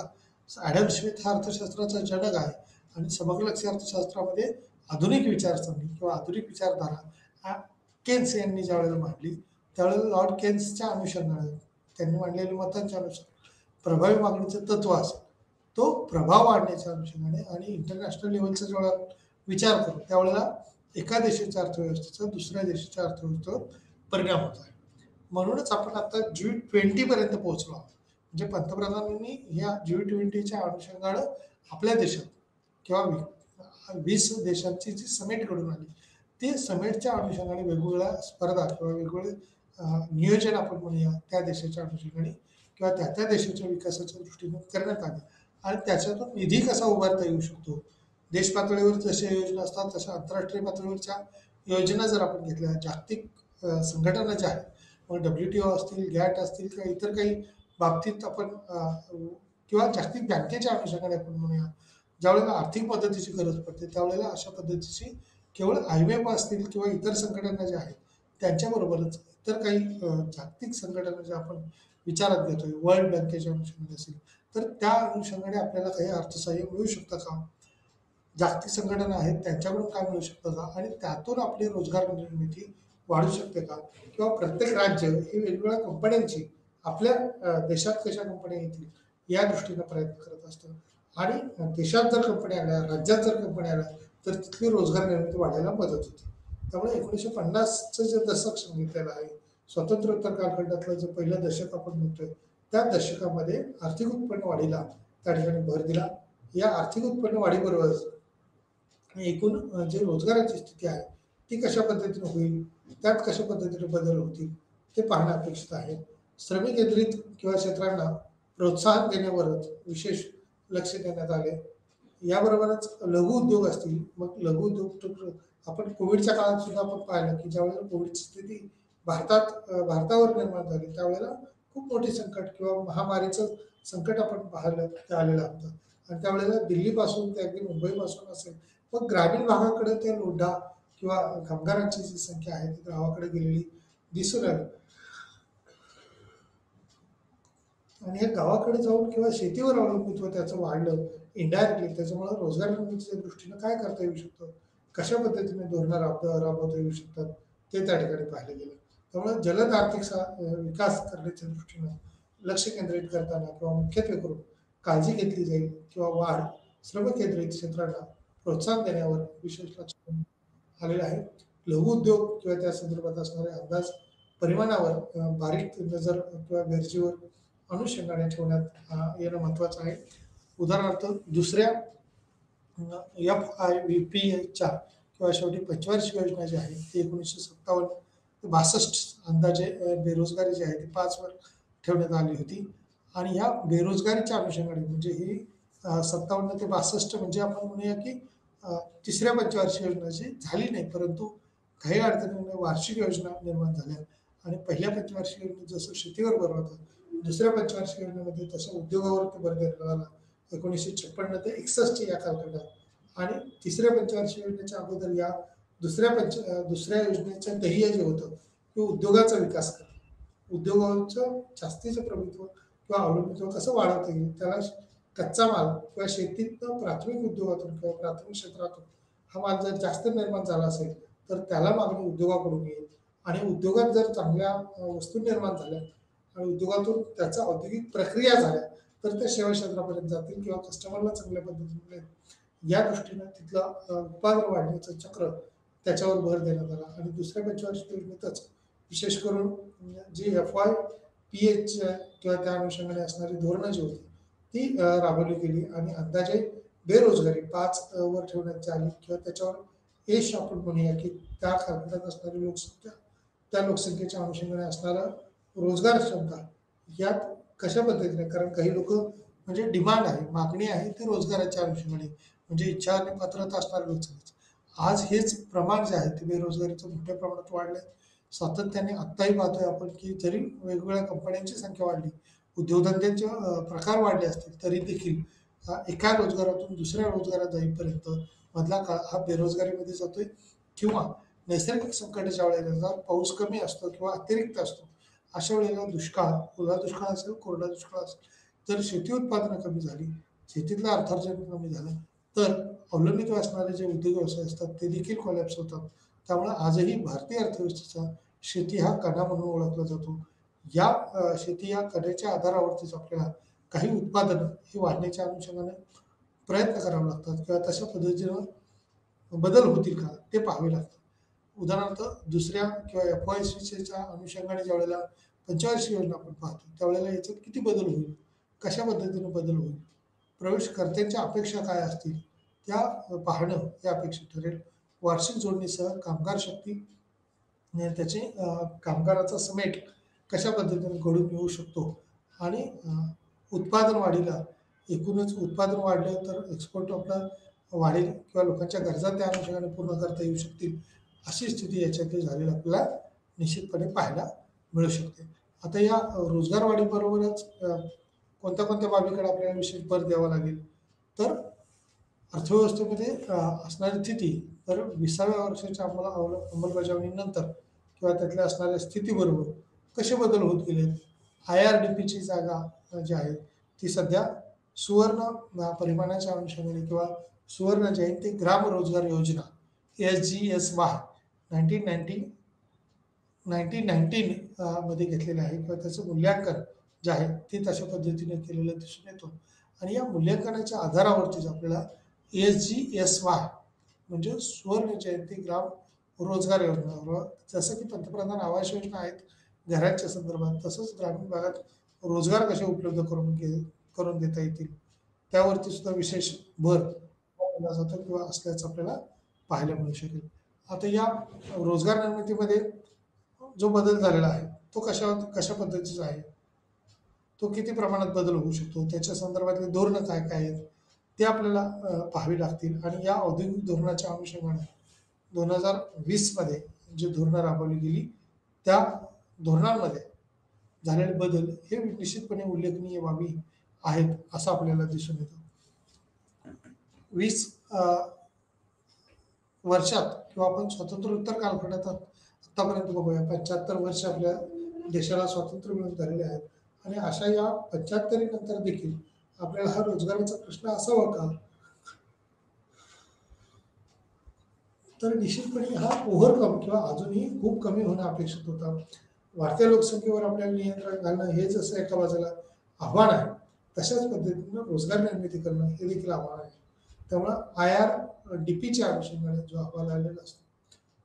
ॲडम स्मिथ हा अर्थशास्त्राचा जनक आहे आणि समग्र अर्थशास्त्रामध्ये आधुनिक विचारसरणी किंवा आधुनिक विचारधारा केन्स यांनी ज्यावेळेला मांडली त्यावेळेला लॉर्ड केन्सच्या अनुषंगाने त्यांनी मांडलेल्या मतांच्या अनुसार प्रभावी मागणीचं तत्व असेल तो प्रभाव वाढण्याच्या अनुषंगाने आणि इंटरनॅशनल लेवलचा जेव्हा विचार करू त्यावेळेला एका देशाच्या अर्थव्यवस्थेचा दुसऱ्या देशाच्या अर्थव्यवस्थेवर परिणाम होत आहे. म्हणूनच आपण आता G20 पर्यंत पोहोचलो आहोत. म्हणजे पंतप्रधानांनी या G20च्या अनुषंगानं आपल्या देशात किंवा 20 देशांची जी समिट घडून आली ते समिटच्या अनुषंगाने वेगवेगळ्या स्पर्धा किंवा वेगवेगळे नियोजन आपण म्हणूया त्या देशाच्या अनुषंगाने किंवा त्या देशाच्या विकासाच्या दृष्टीने करण्यात आले आणि त्याच्यातून निधी कसा उभारता येऊ शकतो. देश पातळीवर जशा योजना असतात तशा आंतरराष्ट्रीय पातळीवरच्या योजना जर आपण घेतल्या जागतिक संघटना ज्या आहेत मग WTO असतील गॅट असतील किंवा इतर काही बाबतीत आपण किंवा जागतिक बँकेच्या अनुषंगाने आपण म्हणूया ज्यावेळेला आर्थिक मदतीची गरज पडते त्यावेळेला अशा पद्धतीची केवळ IMF असतील किंवा इतर संघटना ज्या आहेत त्यांच्याबरोबरच इतर काही जागतिक संघटना ज्या आपण विचारात घेतोय वर्ल्ड बँकेच्या अनुषंगाने असेल तर त्या अनुषंगाने आपल्याला काही अर्थसहाय्य मिळू शकतं का, जागतिक संघटना आहेत त्यांच्याकडून काय मिळू शकतं का आणि त्यातून आपली रोजगार निर्मिती वाढू शकते का किंवा प्रत्येक राज्य ही वेगवेगळ्या कंपन्यांची आपल्या देशात कशा कंपन्या येतील या दृष्टीनं प्रयत्न करत असतं आणि देशात जर कंपन्या आल्या राज्यात जर कंपन्या आल्या तर तिथली रोजगार निर्मिती वाढायला मदत होते. त्यामुळे 1950चं जे दशक सांगितलेलं आहे स्वातंत्र्योत्तर कालखंडातलं जे पहिलं दशक आपण म्हणतोय त्या दशकामध्ये आर्थिक उत्पन्न वाढीला त्या ठिकाणी भर दिला. या आर्थिक उत्पन्न वाढीबरोबरच एकूण जे रोजगाराची स्थिती आहे ती कशा पद्धतीने होईल त्यात कशा पद्धतीने बदल होतील ते पाहणं अपेक्षित आहे. श्रमिक केंद्रित किंवा क्षेत्रांना प्रोत्साहन देण्यावरच विशेष लक्ष देण्यात आले. याबरोबरच लघु उद्योग असतील मग लघु उद्योग आपण कोविडच्या काळात सुद्धा आपण पाहिलं की ज्यावेळेला कोविडची स्थिती भारतावर निर्माण झाली त्यावेळेला खूप मोठी संकट किंवा महामारीचं संकट आपण पाहिलं आलेलं होतं आणि त्यावेळेला दिल्लीपासून ते अगदी मुंबईपासून असेल मग ग्रामीण भागाकडे ते लोढा किंवा कामगारांची जी संख्या आहे ती गावाकडे गेलेली दिसून आली आणि हे गावाकडे जाऊन किंवा शेतीवर अवलंबित्व त्याचं वाढलं इनडायरेक्टली त्याच्यामुळे रोजगार निर्मितीच्या दृष्टीनं काय करता येऊ शकतं कशा पद्धतीने धोरणं राबवता येऊ शकतात ते त्या ठिकाणी पाहिलं गेलं. त्यामुळे जलद आर्थिक विकास करण्याच्या दृष्टीनं लक्ष केंद्रित करताना किंवा मुख्यत्वे करून काळजी घेतली जाईल किंवा वाढ श्रम केंद्रित क्षेत्राला प्रोत्साहन देण्यावर विशेष लक्ष देण्यात आलेलं आहे. लघु उद्योग किंवा त्या संदर्भात असणारे अंदाज परिमाणावर बारीक नजर किंवा गरजेवर अनुषंगाने ठेवण्यात येणं महत्त्वाचं आहे. उदाहरणार्थ दुसऱ्या FIVPच्या किंवा शेवटी पंचवार्षिक योजना जी आहे ती 1957 ते 62 अंदाजे बेरोजगारी जी आहे ती 5 वर ठेवण्यात आली होती. आणि ह्या बेरोजगारीच्या अनुषंगाने म्हणजे ही 57 ते 62 म्हणजे आपण म्हणूया की तिसऱ्या पंचवार्षिक योजना जी झाली नाही, परंतु काही अडचणीमुळे वार्षिक योजना निर्माण झाल्या. आणि पहिल्या पंचवार्षिक योजनेत जसं शेतीवर भर होता, दुसऱ्या पंचवार्षिक योजनेमध्ये तसं उद्योगावरती भर देण्यात आला 1956 ते 61 या कालखंडात. आणि तिसऱ्या पंचवार्षिक योजनेच्या अगोदर या दुसऱ्या योजनेचं ध्येय जे होतं ते उद्योगाचा विकास करणं, उद्योगाचं जास्तीचं प्रभुत्व किंवा अवलंबित्व कसं वाढवता येईल, त्याला कच्चा माल किंवा शेतीतनं प्राथमिक उद्योगातून किंवा प्राथमिक क्षेत्रातून हा माल जर जास्त निर्माण झाला असेल तर त्याला मागणी उद्योगाकडून येईल. आणि उद्योगात जर चांगल्या वस्तू निर्माण झाल्या आणि उद्योगातून त्याचा औद्योगिक प्रक्रिया झाल्या तर त्या सेवा क्षेत्रापर्यंत जातील किंवा कस्टमरला चांगल्या पद्धतीने मिळेल. या दृष्टीनं तिथलं उत्पादन वाढण्याचं चक्र त्याच्यावर भर देण्यात आला. आणि दुसऱ्या पंचवार्षिक योजनेतच विशेष करून जी FYPH किंवा त्या अनुषंगाने असणारी धोरणं जी होती ती राबवली गेली आणि अंदाजे बेरोजगारी 5 वर ठेवण्यात आली किंवा त्याच्यावर यश आपण म्हणूया की त्या कालखंडात असणारी लोकसंख्या, त्या लोकसंख्येच्या अनुषंगाने असणारा रोजगार क्षमता यात कशा पद्धतीने, कारण काही लोक म्हणजे डिमांड आहे, मागणी आहे ती रोजगाराच्या अनुषंगाने म्हणजे इच्छा आणि पात्रता असणाऱ्या लोकसंख्येचं. आज हेच प्रमाण जे आहे ते बेरोजगारीचं मोठ्या प्रमाणात वाढलंय. सातत्याने आत्ताही पाहतोय आपण की जरी वेगवेगळ्या कंपन्यांची संख्या वाढली, उद्योगधंद्यांचे प्रकार वाढले असतील तरी देखील एका रोजगारातून दुसऱ्या रोजगारात जाईपर्यंत मधला काळ हा बेरोजगारीमध्ये जातोय. किंवा नैसर्गिक संकटाच्या वेळेला जर पाऊस कमी असतो किंवा अतिरिक्त असतो अशा वेळेला दुष्काळ, ओला दुष्काळ असेल, कोरडा दुष्काळ असेल, जर शेती उत्पादनं कमी झाली, शेतीतलं अर्थार्जन कमी झालं तर अवलंबित असणारे जे उद्योग व्यवसाय असतात ते देखील कोलॅप्स होतात. त्यामुळे आजही भारतीय अर्थव्यवस्थेचा शेती हा कणा म्हणून ओळखला जातो. या शेती या कण्याच्या आधारावरतीच आपल्याला काही उत्पादनं ही वाढण्याच्या अनुषंगाने प्रयत्न करावे लागतात किंवा तशा पद्धतीनं बदल होतील का ते पाहावे लागतात. उदाहरणार्थ दुसऱ्या किंवा FYCच्या अनुषंगाने ज्या वेळेला पंचवार्षिक योजना आपण पाहतो त्यावेळेला याच्यात किती बदल होईल, कशा पद्धतीने बदल होईल, प्रवेशकर्त्यांच्या अपेक्षा काय असतील त्या पाहणं हे अपेक्षित ठरेल. वार्षिक जोडणीसह कामगार शक्ती आणि त्याचे कामगाराचा समेट कशा पद्धतीने घडून येऊ शकतो. आणि उत्पादन वाढीला एकूणच उत्पादन वाढलं तर एक्सपोर्ट आपला वाढेल किंवा लोकांच्या गरजा त्या अनुषंगाने पूर्ण करता येऊ शकतील. अशी स्थिती याच्यातली झालेली आपल्याला निश्चितपणे पाहायला मिळू शकते. आता या रोजगार वाढीबरोबरच कोणत्या कोणत्या बाबीकडे आपल्याला विशेष भर द्यावा लागेल तर अर्थव्यवस्थेमध्ये असणारी स्थिती तर 20व्या वर्षाच्या अंमलबजावणीनंतर किंवा त्यातल्या असणाऱ्या स्थितीबरोबर कसे बदल होत गेलेत. IRDPची जागा जी आहे ती सध्या सुवर्ण परिमाणाच्या अनुषंगाने किंवा सुवर्ण जयंती ग्राम रोजगार योजना SGSY 1919 मध्ये घेतलेलं आहे किंवा त्याचं मूल्यांकन जे आहे ते तशा पद्धतीने केलेलं दिसून येतो. आणि या मूल्यांकनाच्या आधारावरतीच आपल्याला SGSY म्हणजे सुवर्ण जयंती ग्राम रोजगार योजना, जसं की पंतप्रधान आवास योजना आहेत घरांच्या संदर्भात, तसंच ग्रामीण भागात रोजगार कसे उपलब्ध करून देता येतील त्यावरती सुद्धा विशेष भर दिला जातो किंवा असल्याचं आपल्याला पाहायला मिळू शकेल. आता या रोजगार निर्मितीमध्ये जो बदल झालेला आहे तो कशा पद्धतीचा आहे, तो किती प्रमाणात बदल होऊ शकतो, त्याच्या संदर्भातले धोरणं काय काय आहेत ते आपल्याला पाहावी लागतील. आणि या औद्योगिक धोरणाच्या अनुषंगाने 2020 मध्ये जी धोरणं राबवली गेली त्या धोरणांमध्ये झालेले बदल हे निश्चितपणे उल्लेखनीय बाबी आहेत असं आपल्याला दिसून येतं. 20 वर्षात किंवा आपण स्वातंत्र्योत्तर कालखंडात आतापर्यंत बघूया 75 वर्ष आपल्या देशाला स्वातंत्र्य मिळून झालेले आहेत. आणि अशा या 75 नंतर देखील आपल्याला हा रोजगाराचा प्रश्न असावा का, तर निश्चितपणे हा ओव्हरकम किंवा अजूनही खूप कमी होणं अपेक्षित होतं. वाढत्या लोकसंख्येवर आपल्याला नियंत्रण घालणं हे जसं एका बाजूला आव्हान आहे, तशाच पद्धतीनं रोजगार निर्मिती करणं हे देखील आव्हान आहे. त्यामुळं IRDPच्या अनुषंगाने जो अहवाल आलेला असतो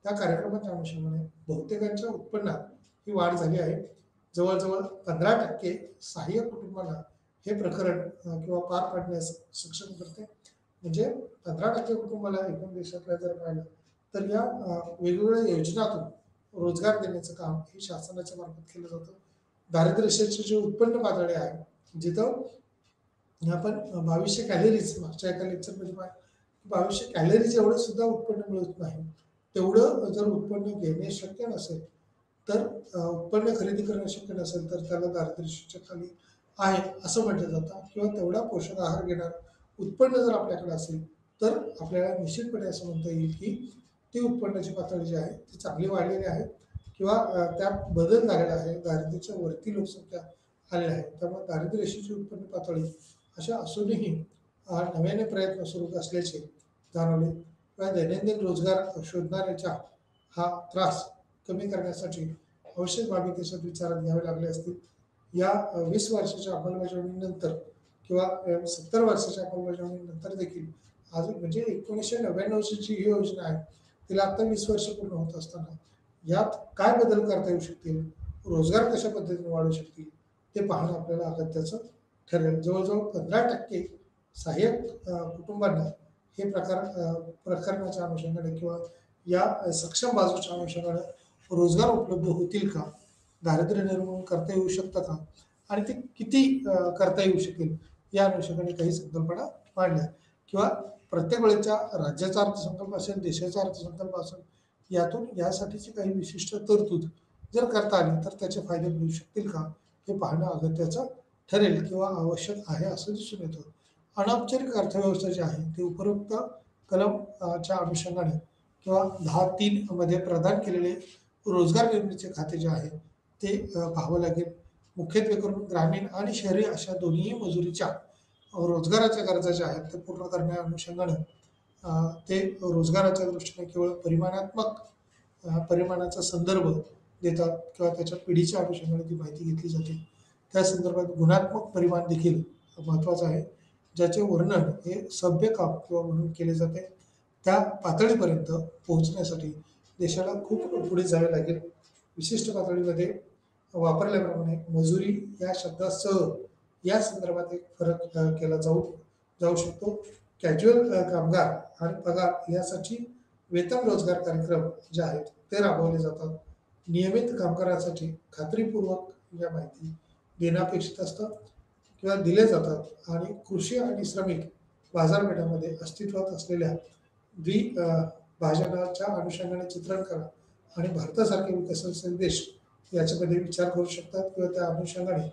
त्या कार्यक्रमाच्या अनुषंगाने बहुतेकांच्या उत्पन्नात ही वाढ झाली आहे. जवळजवळ 15% सहाय्यक कुटुंबांना हे प्रकरण किंवा पार पाडण्यास सक्षम करते. म्हणजे 15% कुटुंबाला एकूण देशातल्या जर पाहिलं तर या वेगवेगळ्या योजनातून रोजगार देण्याचं काम हे शासनाच्या मार्फत केलं जातं. दारिद्र्य रेषेचे जे उत्पन्न पातळी आहे जिथं आपण 2200 कॅलरीज मागच्या एका लेक्चरमध्ये पाहिलं 2200 कॅलरीज एवढं सुद्धा उत्पन्न मिळत नाही. तेवढं जर उत्पन्न घेणे शक्य नसेल तर उत्पन्न खरेदी करणं शक्य नसेल तर त्याला दारिद्र्य रेषेच्या खाली आहे असं म्हटलं जातं. किंवा तेवढा पोषक आहार घेणार उत्पन्न जर आपल्याकडे असेल तर आपल्याला निश्चितपणे असं म्हणता येईल की ती उत्पन्नाची पातळी जी आहे ती चांगली वाढलेली आहे किंवा त्यात बदल झालेला आहे. दारिद्र्याच्या वरती लोकसंख्या आलेली आहे. त्यामुळे दारिद्र्य रेषेची उत्पन्न पातळी अशा असूनही नव्याने प्रयत्न सुरू असल्याचे जाणवले. किंवा दैनंदिन रोजगार शोधणाऱ्याच्या हा त्रास कमी करण्यासाठी आवश्यक बाबी त्याच्यात विचारात घ्यावे लागले असतील. या 20 वर्षाच्या अंमलबजावणीनंतर किंवा 70 वर्षाच्या अंमलबजावणीनंतर देखील अजून म्हणजे 1999ची जी ही योजना आहे तिला आता 20 वर्ष पूर्ण होत असताना यात काय बदल करता येऊ शकतील, रोजगार कशा पद्धतीने वाढू शकतील ते पाहणं आपल्याला अगत्याचं ठरेल. जवळजवळ 15% सहाय्यक कुटुंबांना हे प्रकरणाच्या अनुषंगाने किंवा या सक्षम बाजूच्या अनुषंगाने रोजगार उपलब्ध होतील का, दारिद्र्य निर्मूलन करता येऊ शकतं का आणि ते किती करता येऊ शकेल या अनुषंगाने काही संकल्पना मांडल्या. किंवा प्रत्येक वेळेच्या राज्याचा अर्थसंकल्प असेल, देशाचा अर्थसंकल्प असेल, यातून यासाठीची काही विशिष्ट तरतूद जर करता आली तर त्याचे फायदे मिळू शकतील का हे पाहणं अगत्याचं ठरेल किंवा आवश्यक आहे असं दिसून येतं. अनौपचारिक अर्थव्यवस्था जी आहे ती उपरोक्त कलमच्या अनुषंगाने किंवा 10(3) मध्ये प्रदान केलेले रोजगार निर्मितीचे खाते जे आहे ते पाहावं लागेल. मुख्यत्वे करून ग्रामीण आणि शहरी अशा दोन्ही मजुरीच्या रोजगाराच्या गरजा ज्या आहेत ते पूर्ण करण्या अनुषंगाने ते रोजगाराच्या दृष्टीने केवळ परिमाणाचा संदर्भ देतात किंवा त्याच्या पिढीच्या अनुषंगाने ती माहिती घेतली जाते. त्या संदर्भात गुणात्मक परिमाण देखील महत्त्वाचं आहे, ज्याचे वर्णन हे सभ्य काम किंवा म्हणून केले जाते. त्या पातळीपर्यंत पोहोचण्यासाठी देशाला खूप पुढे जावे लागेल. विशिष्ट पातळीमध्ये वापरल्याप्रमाणे मजुरी या शब्दासह या संदर्भात एक फरक केला जाऊ शकतो. कॅज्युअल कामगार आणि पगार यासाठी वेतन रोजगार कार्यक्रम जे आहेत ते राबवले जातात. नियमित कामगारांसाठी खात्रीपूर्वक या माहिती देणं अपेक्षित असतं किंवा दिले जातात. आणि कृषी आणि श्रमिक बाजारपेठामध्ये अस्तित्वात असलेल्या द्विभाजनाच्या अनुषंगाने चित्रण करा आणि भारतासारखे विकसनशील देश याच्यामध्ये विचार करू शकतात किंवा त्या अनुषंगाने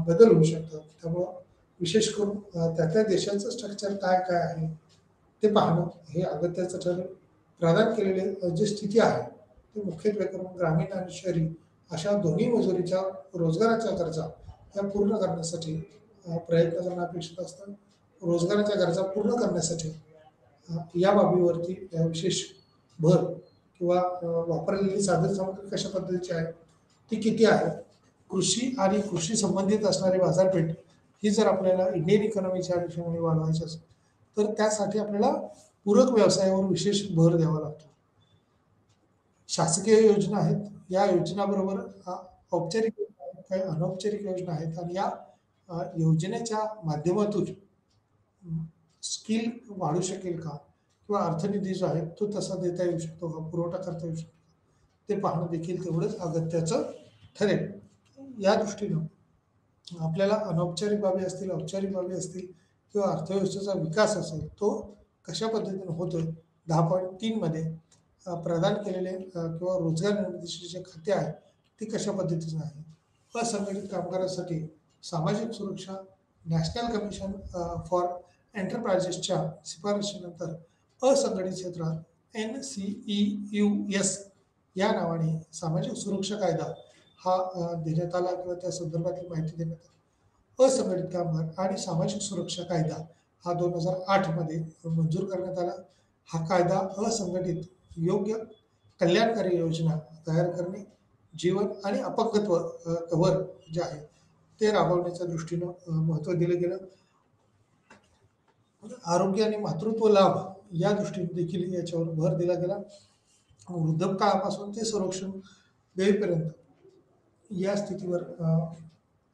बदल होऊ शकतात. त्यामुळं विशेष करून त्या देशाचं स्ट्रक्चर काय काय आहे ते पाहणं हे अगत्याचं ठरेल. प्रदान केलेले जी स्थिती आहे ती मुख्यत्वे करून ग्रामीण आणि शहरी अशा दोन्ही मजुरीच्या रोजगाराच्या गरजा या पूर्ण करण्यासाठी प्रयत्न करणं अपेक्षित असतं. रोजगाराच्या गरजा पूर्ण करण्यासाठी या बाबीवरती विशेष भर किंवा वापरलेली साधनसामुग्री कशा पद्धतीची आहे, ती किती आहे, कृषी आणि कृषी संबंधित असणारी बाजारपेठ ही जर आपल्याला इंडियन इकॉनॉमीच्या अनुषंगाने वाढवायची असेल तर त्यासाठी आपल्याला पूरक व्यवसायावर विशेष भर द्यावा लागतो. शासकीय योजना आहेत, या योजनाबरोबर औपचारिक योजना आहेत, काही अनौपचारिक योजना आहेत आणि या योजनेच्या माध्यमातून स्किल वाढू शकेल का किंवा अर्थनिधी जो आहे तो तसा देता येऊ शकतो का, पुरवठा करता येऊ शकतो ते पाहणं देखील तेवढंच अगत्याचं ठरेल. या दृष्टीनं आपल्याला अनौपचारिक बाबी असतील, औपचारिक बाबी असतील किंवा अर्थव्यवस्थेचा विकास असेल तो कशा पद्धतीने होतोय 10.3 मध्ये प्रदान केलेले किंवा रोजगार निर्मितीचे जे खाते आहे ते कशा पद्धतीचं आहे. असंघटित कामगारांसाठी सामाजिक सुरक्षा नॅशनल कमिशन फॉर एंटरप्राइजेसच्या शिफारशीनंतर असंघटित क्षेत्रात NCEUS या नावाने सामाजिक सुरक्षा कायदा हा देण्यात आला किंवा त्या संदर्भातील माहिती देण्यात आली. असंघटित कामगार आणि सामाजिक सुरक्षा कायदा हा 2008 मध्ये मंजूर करण्यात आला. हा कायदा असंघटित योग्य कल्याणकारी योजना तयार करणे, जीवन आणि अपंगत्व कव्हर जे आहे ते राबवण्याच्या दृष्टीनं महत्त्व दिलं गेलं. आरोग्य आणि मातृत्व लाभ या दृष्टीने देखील याच्यावर भर दिला गेला. वृद्धपकाळापासून ते संरक्षण देईपर्यंत या स्थितीवर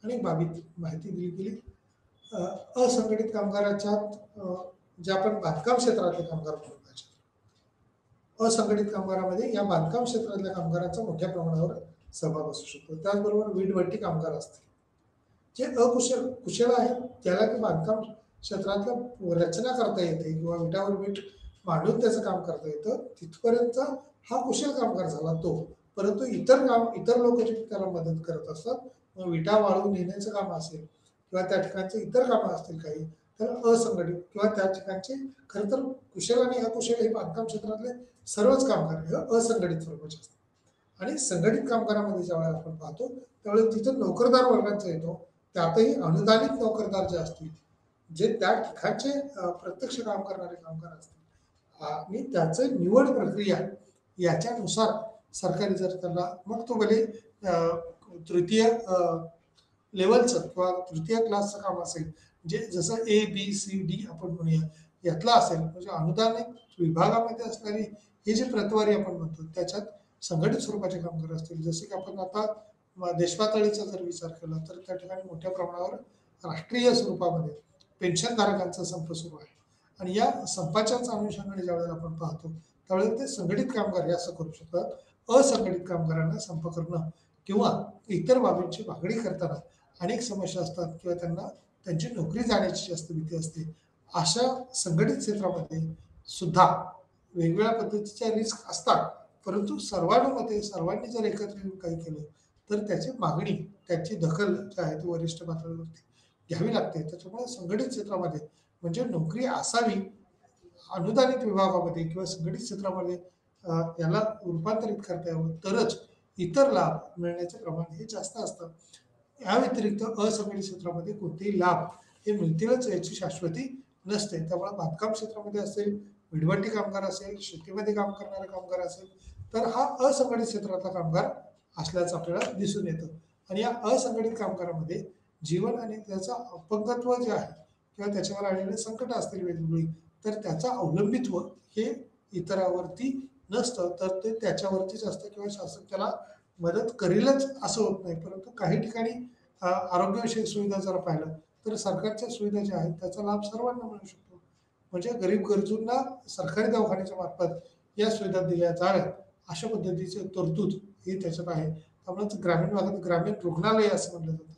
अनेक बाबीत माहिती दिली गेली. असंघटित कामगाराच्या जे आपण बांधकाम क्षेत्रातले कामगार म्हणतो, असंघटित कामगारामध्ये या बांधकाम क्षेत्रातल्या कामगारांचा मोठ्या प्रमाणावर सहभाग असू शकतो. त्याचबरोबर वीटभट्टी कामगार असतील, जे कुशल आहेत, त्याला ते बांधकाम क्षेत्रातल्या रचना करता येते किंवा विटावर वीट मांडून त्याचं काम करता येतं, तिथपर्यंत हा कुशल कामगार झाला तो. परंतु इतर लोक जे त्याला मदत करत असतात, मग विटा वाळून नेण्याचं काम असेल किंवा त्या ठिकाणचे इतर कामं असतील काही, तर असंघटित किंवा त्या ठिकाणचे खरं तर कुशल आणि अकुशल हे बांधकाम क्षेत्रातले सर्वच कामगार हे असंघटित स्वरूपाचे असतात. आणि संघटित कामगारामध्ये ज्यावेळेला आपण पाहतो त्यावेळेस तिथं नोकरदार वर्गाचा येतो. त्यातही अनुदानित नोकरदार जे असतील, जे त्या ठिकाणचे प्रत्यक्ष काम करणारे कामगार असतील आणि त्याचं निवड प्रक्रिया याच्यानुसार सरकारी जर त्यांना, मग तो भले तृतीय लेवलचं किंवा तृतीय क्लासचं काम असेल, जे जसं ABCD आपण म्हणूया यातलं असेल, म्हणजे अनुदानित विभागामध्ये असणारी ही जी प्रतवारी आपण म्हणतो त्याच्यात संघटित स्वरूपाचे कामगार असतील. जसे की आपण आता देशपातळीचा जर विचार केला तर त्या ठिकाणी मोठ्या प्रमाणावर राष्ट्रीय स्वरूपामध्ये पेन्शनधारकांचा संप सुरू आहे आणि या संपाच्याच अनुषंगाने ज्यावेळेला आपण पाहतो त्यावेळेला ते संघटित कामगार हे असं करू शकतात. असंघटित कामगारांना संप करणं किंवा इतर बाबींची मागणी करताना अनेक समस्या असतात किंवा त्यांना त्यांची नोकरी जाण्याची जास्त भीती असते. अशा संघटित क्षेत्रामध्ये सुद्धा वेगवेगळ्या पद्धतीच्या रिस्क असतात, परंतु सर्वानुमते सर्वांनी जर एकत्र येऊन काही केलं तर त्याची मागणी, त्याची दखल जी आहे ती वरिष्ठ पातळीवरती घ्यावी लागते. त्याच्यामुळे संघटित क्षेत्रामध्ये म्हणजे नोकरी असावी अनुदानित विभागामध्ये किंवा संघटित क्षेत्रामध्ये याला रूपांतरित करता यावं, तरच इतर लाभ मिळण्याचे प्रमाण हे जास्त असतं. या व्यतिरिक्त असंघटित क्षेत्रामध्ये कोणतेही लाभ हे मिळतीलच याची शाश्वती नसते. त्यामुळे बांधकाम क्षेत्रामध्ये असेल, वीटभट्टी कामगार असेल, शेतीमध्ये काम करणारे कामगार असेल, तर हा असंघटित क्षेत्रातला कामगार असल्याचं आपल्याला दिसून येतं. आणि या असंघटित कामगारामध्ये जीवन आणि त्याचं अपंगत्व जे आहे किंवा त्याच्यावर आलेले संकट असतील वेगवेगळी, तर त्याचं अवलंबित्व हे इतरावरती नसतं, तर ते त्याच्यावरतीच असतं किंवा शासन त्याला मदत करेलच असं होत नाही. परंतु काही ठिकाणी आरोग्यविषयक सुविधा जर पाहिलं तर सरकारच्या सुविधा ज्या आहेत त्याचा लाभ सर्वांना मिळू शकतो. म्हणजे गरीब गरजूंना सरकारी दवाखान्याच्या मार्फत या सुविधा दिल्या जाव्यात अशा पद्धतीचे तरतूद ही त्याच्यात आहे. त्यामुळे ग्रामीण भागात ग्रामीण रुग्णालय असं म्हटलं जातं.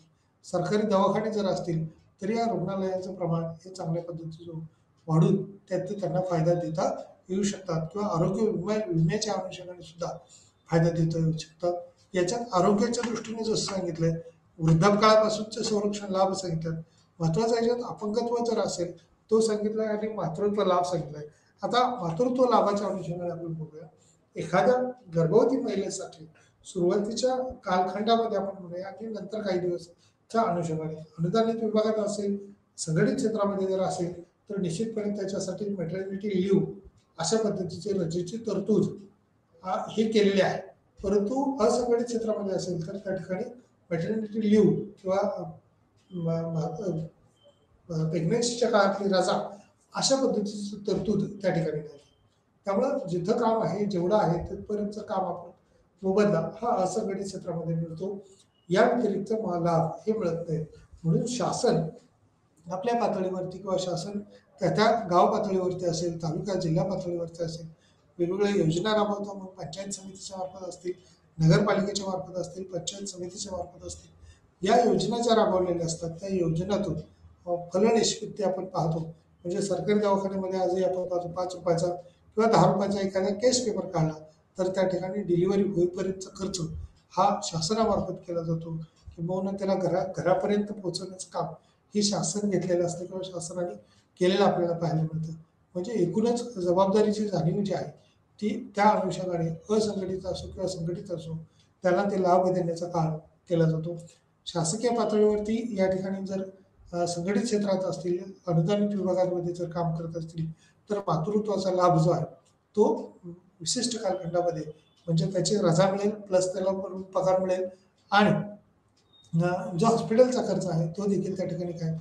सरकारी दवाखाने जर असतील तर या रुग्णालयाचं प्रमाण हे चांगल्या पद्धतीचं वाढून त्यात त्यांना फायदा देता येऊ शकतात किंवा आरोग्य विम्याच्या अनुषंगाने सुद्धा फायदा देता येऊ शकतात. याच्यात आरोग्याच्या दृष्टीने जसं सांगितलंय, वृद्धापकाळापासूनचे संरक्षण लाभ सांगितलं, महत्वाचा याच्यात अपंगत्व जर असेल तो सांगितलाय आणि मातृत्व लाभ सांगितलाय. आता मातृत्व लाभाच्या अनुषंगाने आपण बघूया. एखाद्या गर्भवती महिलेसाठी सुरुवातीच्या कालखंडामध्ये आपण म्हणूया आणि नंतर काही दिवसच्या अनुषंगाने अनुदानित विभागात असेल, संघटित क्षेत्रामध्ये जर असेल तर निश्चितपणे त्याच्यासाठी मॅटर्निटी लिव्ह अशा पद्धतीचे रजेची तरतूद हे केलेले आहे. परंतु असंघटित क्षेत्रामध्ये असेल तर त्या ठिकाणी मॅटर्निटी लिव्ह किंवा प्रेग्नन्सीच्या काळातली रजा अशा पद्धतीची तरतूद त्या ठिकाणी नाही. त्यामुळं जिथं काम आहे, जेवढं आहे तिथपर्यंतचं काम आपण मोबदला हा असंघटित क्षेत्रामध्ये मिळतो. या व्यतिरिक्त लाभ हे मिळत नाही. म्हणून शासन आपल्या पातळीवरती किंवा शासन त्या गाव पातळीवरती असेल, तालुका जिल्हा पातळीवरती असेल, वेगवेगळ्या योजना राबवतो. मग पंचायत समितीच्या मार्फत असतील, नगरपालिकेच्या मार्फत असतील, पंचायत समितीच्या मार्फत असतील, या योजना ज्या राबवलेल्या असतात त्या योजनातून फलनिष्पत्ती आपण पाहतो. म्हणजे सरकारी दवाखान्यामध्ये आजही आपण पाहतो 5 रुपयाचा किंवा 10 रुपयाचा एखादा केस पेपर काढला तर त्या ठिकाणी डिलिव्हरी होईपर्यंतचा खर्च हा शासनामार्फत केला जातो. किंबहुना त्याला घरापर्यंत पोहोचवण्याचं काम हे शासन घेतलेलं असतं किंवा शासनाने केलेलं आपल्याला पाहायला मिळतं. म्हणजे एकूणच जबाबदारीची जाणीव जी आहे ती त्या अनुषंगाने असंघटित असो किंवा संघटित असो त्याला ते लाभ देण्याचा काम केला जातो. शासकीय पातळीवरती या ठिकाणी जर संघटित क्षेत्रात असतील, अनुदानित विभागांमध्ये जर काम करत असतील तर मातृत्वाचा लाभ जो आहे तो विशिष्ट कालखंडामध्ये म्हणजे त्याची रजा मिळेल प्लस त्याला पगार मिळेल आणि जो हॉस्पिटलचा खर्च आहे तो देखील त्या ठिकाणी काय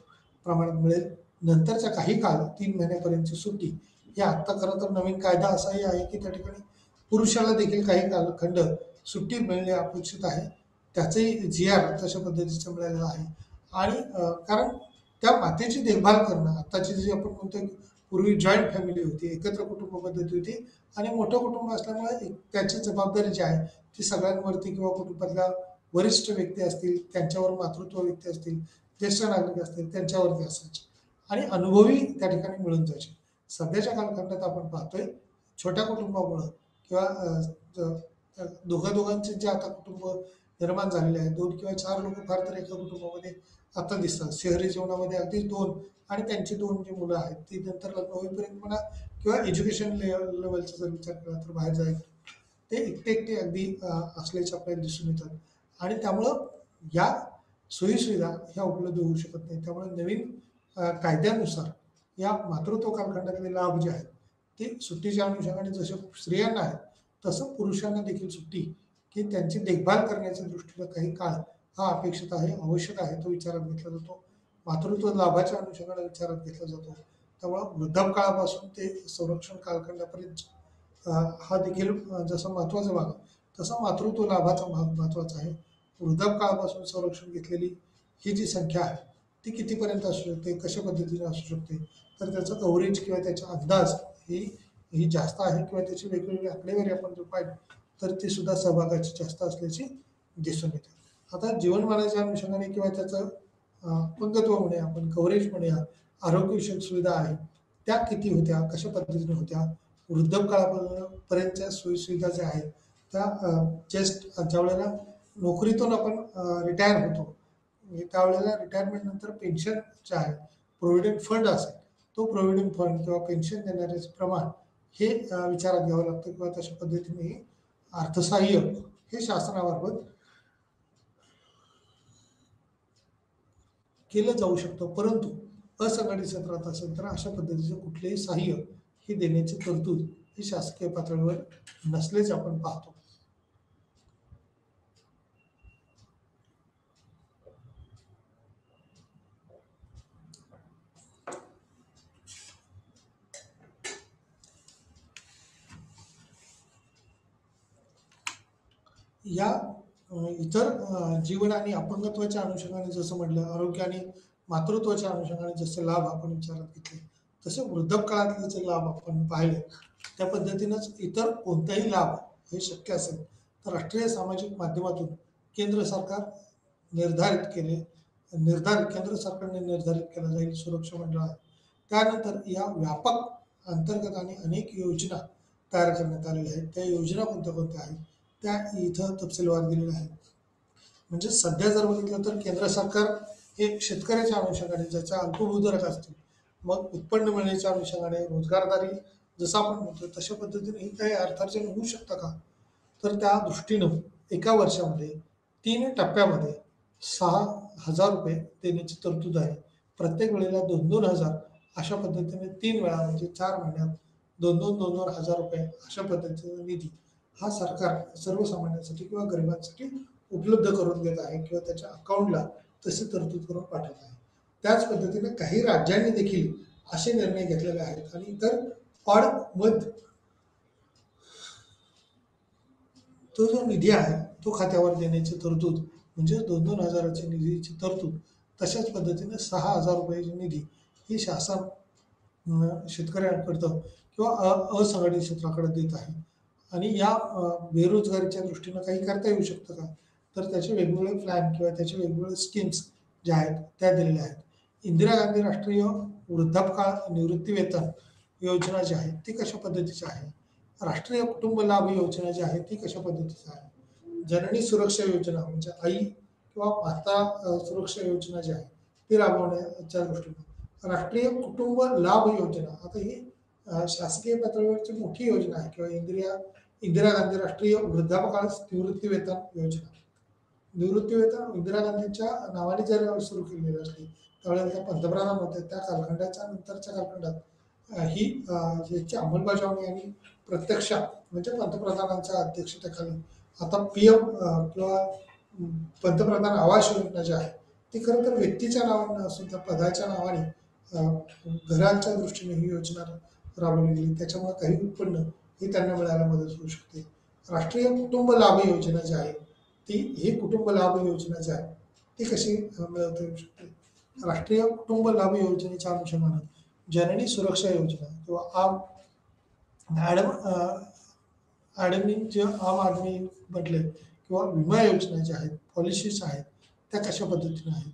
प्रमाणात मिळेल. नंतरच्या काही काळ 3 महिन्यापर्यंतची सुट्टी ही आत्ता खरं तर नवीन कायदा असाही आहे की त्या ठिकाणी पुरुषाला देखील काही कालखंड सुट्टी मिळणे अपेक्षित आहे. त्याचंही जी-आर तशा पद्धतीचं मिळालेलं आहे. आणि कारण त्या मातेची देखभाल करणं आत्ताची जी आपण म्हणतो की पूर्वी जॉईंट फॅमिली होती, एकत्र कुटुंब पद्धती होती आणि मोठं कुटुंब असल्यामुळे त्याची जबाबदारी जी आहे ती सगळ्यांवरती किंवा कुटुंबातल्या वरिष्ठ व्यक्ती असतील, त्यांच्यावर मातृत्व व्यक्ती असतील, ज्येष्ठ नागरिक असतील त्यांच्यावरती असायची आणि अनुभवी त्या ठिकाणी मिळून जायचे. सध्याच्या कालखंडात आपण पाहतोय छोट्या कुटुंबामुळं किंवा दोघांचे जे आता कुटुंब निर्माण झालेले आहेत, 2 किंवा 4 लोकं फार तर एका कुटुंबामध्ये आता दिसतात. शहरी जीवनामध्ये अगदीच 2 आणि त्यांची 2 जी मुलं आहेत, ती नंतर लग्न होईपर्यंत म्हणा किंवा एज्युकेशन लेव्हलचा जर विचार केला तर बाहेर जायचं ते एकटे-एकटे अगदी असल्याचे आपल्याला दिसून येतात आणि त्यामुळं या सोयी-सुविधा ह्या उपलब्ध होऊ शकत नाहीत. त्यामुळे नवीन कायद्यानुसार या मातृत्व कालखंडातले लाभ जे आहेत, ते सुट्टीच्या अनुषंगाने जसे स्त्रियांना आहेत, तसं पुरुषांना देखील सुट्टी, की त्यांची देखभाल करण्याच्या दृष्टीनं काही काळ हा अपेक्षित आहे, आवश्यक आहे, तो विचारात घेतला जातो. मातृत्व लाभाच्या अनुषंगाने विचारात घेतला जातो. त्यामुळं वृद्धापकाळापासून ते संरक्षण कालखंडापर्यंत हा देखील जसा महत्त्वाचा भाग आहे, तसा मातृत्व लाभाचा भाग महत्त्वाचा आहे. वृद्धापकाळापासून संरक्षण घेतलेली ही जी संख्या आहे, ती कितीपर्यंत असू शकते, कशा पद्धतीने असू शकते, तर त्याचं कव्हरेज किंवा त्याचा अंदाज ही ही जास्त आहे किंवा त्याची वेगवेगळी आकडेवारी आपण जर पाहिली, तर ती सुद्धा सहभागाची जास्त असल्याची दिसून येते. आता जीवनमानाच्या अनुषंगाने किंवा त्याचं अपंगत्व म्हणूया, आपण कव्हरेज म्हणूया, आरोग्यविषयक सुविधा आहेत, त्या किती होत्या, कशा पद्धतीने होत्या, वृद्धापकाळापर्यंतच्या सोयीसुविधा ज्या आहेत, त्या जस्ट ज्यावेळेला नोकरीतून आपण रिटायर होतो, म्हणजे त्यावेळेला रिटायरमेंटनंतर पेन्शन जे आहे, प्रोव्हिडंट फंड असेल, तो प्रोव्हिडंट फंड किंवा पेन्शन देणाऱ्याचं प्रमाण हे विचारात घ्यावं लागतं किंवा तशा पद्धतीने अर्थसहाय्य हे शासनामार्फत केलं जाऊ शकतं. परंतु असंघटित क्षेत्रात असेल तर अशा पद्धतीचं कुठलेही सहाय्य हे देण्याची तरतूद ही शासकीय पातळीवर नसल्याचे आपण पाहतो. या इतर जीवन आणि अपंगत्वाच्या अनुषंगाने जसं म्हटलं, आरोग्य आणि मातृत्वाच्या अनुषंगाने जसे लाभ आपण विचारात घेतले, तसे वृद्धकाळातले जे लाभ आपण पाहिले, त्या पद्धतीनंच इतर कोणताही लाभ हे शक्य असेल तर राष्ट्रीय सामाजिक माध्यमातून केंद्र सरकार निर्धारित केले केंद्र सरकारने निर्धारित केला जाईल सुरक्षा मंडळात. त्यानंतर या व्यापक अंतर्गत आणि अनेक योजना तयार करण्यात आलेल्या आहेत. त्या योजना कोणत्या कोणत्या आहेत त्या इथं तपशीलवार दिलेल्या आहेत. म्हणजे सध्या जर बघितलं तर केंद्र सरकार हे शेतकऱ्याच्या अनुषंगाने ज्याच्या अल्पभूधारक असतील, मग उत्पन्न मिळण्याच्या अनुषंगाने रोजगारदारी जसं आपण म्हणतो तशा पद्धतीने ही काही अर्थार्जन होऊ शकतं का? तर त्या दृष्टीनं एका वर्षामध्ये 3 टप्प्यामध्ये 6,000 रुपये देण्याची तरतूद आहे. प्रत्येक वेळेला 2,000 अशा पद्धतीने 3 वेळा म्हणजे 4 महिन्यात 2,000 रुपये अशा पद्धतीचा निधी हा सरकार सर्वसामान्यांसाठी किंवा गरिबांसाठी उपलब्ध करून देत आहे किंवा त्याच्या अकाउंटला तशी तरतूद करून पाठवत आहे. त्याच पद्धतीने काही राज्यांनी देखील असे निर्णय घेतलेले आहेत आणि इतर ऑड मध तो जो निधी आहे तो खात्यावर देण्याची तरतूद म्हणजे 2,000-2,000ची निधीची तरतूद, तशाच पद्धतीने 6,000 रुपयाची निधी ही शासन शेतकऱ्यांकडं किंवा असंघटित क्षेत्राकडे देत आहे. आणि या बेरोजगारीच्या दृष्टीनं काही करता येऊ शकतं का? तर त्याचे वेगवेगळे प्लॅन किंवा त्याचे वेगवेगळे स्कीम्स ज्या आहेत त्या दिलेल्या आहेत. इंदिरा गांधी राष्ट्रीय वृद्धापकाळ निवृत्ती वेतन योजना जी आहे ती कशा पद्धतीची आहे? राष्ट्रीय कुटुंब लाभ योजना जी आहे ती कशा पद्धतीची आहे? जननी सुरक्षा योजना म्हणजे आई किंवा माता सुरक्षा योजना जी आहे ती राबवण्याच्या दृष्टीनं राष्ट्रीय कुटुंब लाभ योजना, आता ही शासकीय पातळीवरची मोठी योजना आहे किंवा इंदिरा गांधी राष्ट्रीय वृद्धापकाळ निवृत्ती वेतन योजना. निवृत्ती वेतन इंदिरा गांधींच्या नावाने जर सुरू केलेली असली त्यावेळेला त्या पंतप्रधान होत्या, त्या कालखंडाच्या नंतरच्या कालखंडात ही याची अंमलबजावणी आणि प्रत्यक्ष म्हणजे पंतप्रधानांच्या अध्यक्षतेखाली आता PM किंवा पंतप्रधान आवास योजना जी आहे ती खरं तर व्यक्तीच्या नावाने नसून त्या पदाच्या नावाने घरांच्या दृष्टीने ही योजना राबवली गेली, त्याच्यामुळे काही उत्पन्न हे त्यांना मिळायला मदत होऊ शकते. राष्ट्रीय कुटुंब लाभ योजना जी आहे ती ही कुटुंब लाभ योजना जी आहे ती कशी मिळवता येऊ शकते. राष्ट्रीय कुटुंब लाभ योजनेच्या अनुषंगाने जननी सुरक्षा योजना किंवा ॲडम ॲडमी जे आम आदमी म्हटले किंवा विमा योजना ज्या आहेत पॉलिसीज आहेत त्या कशा पद्धतीने आहेत.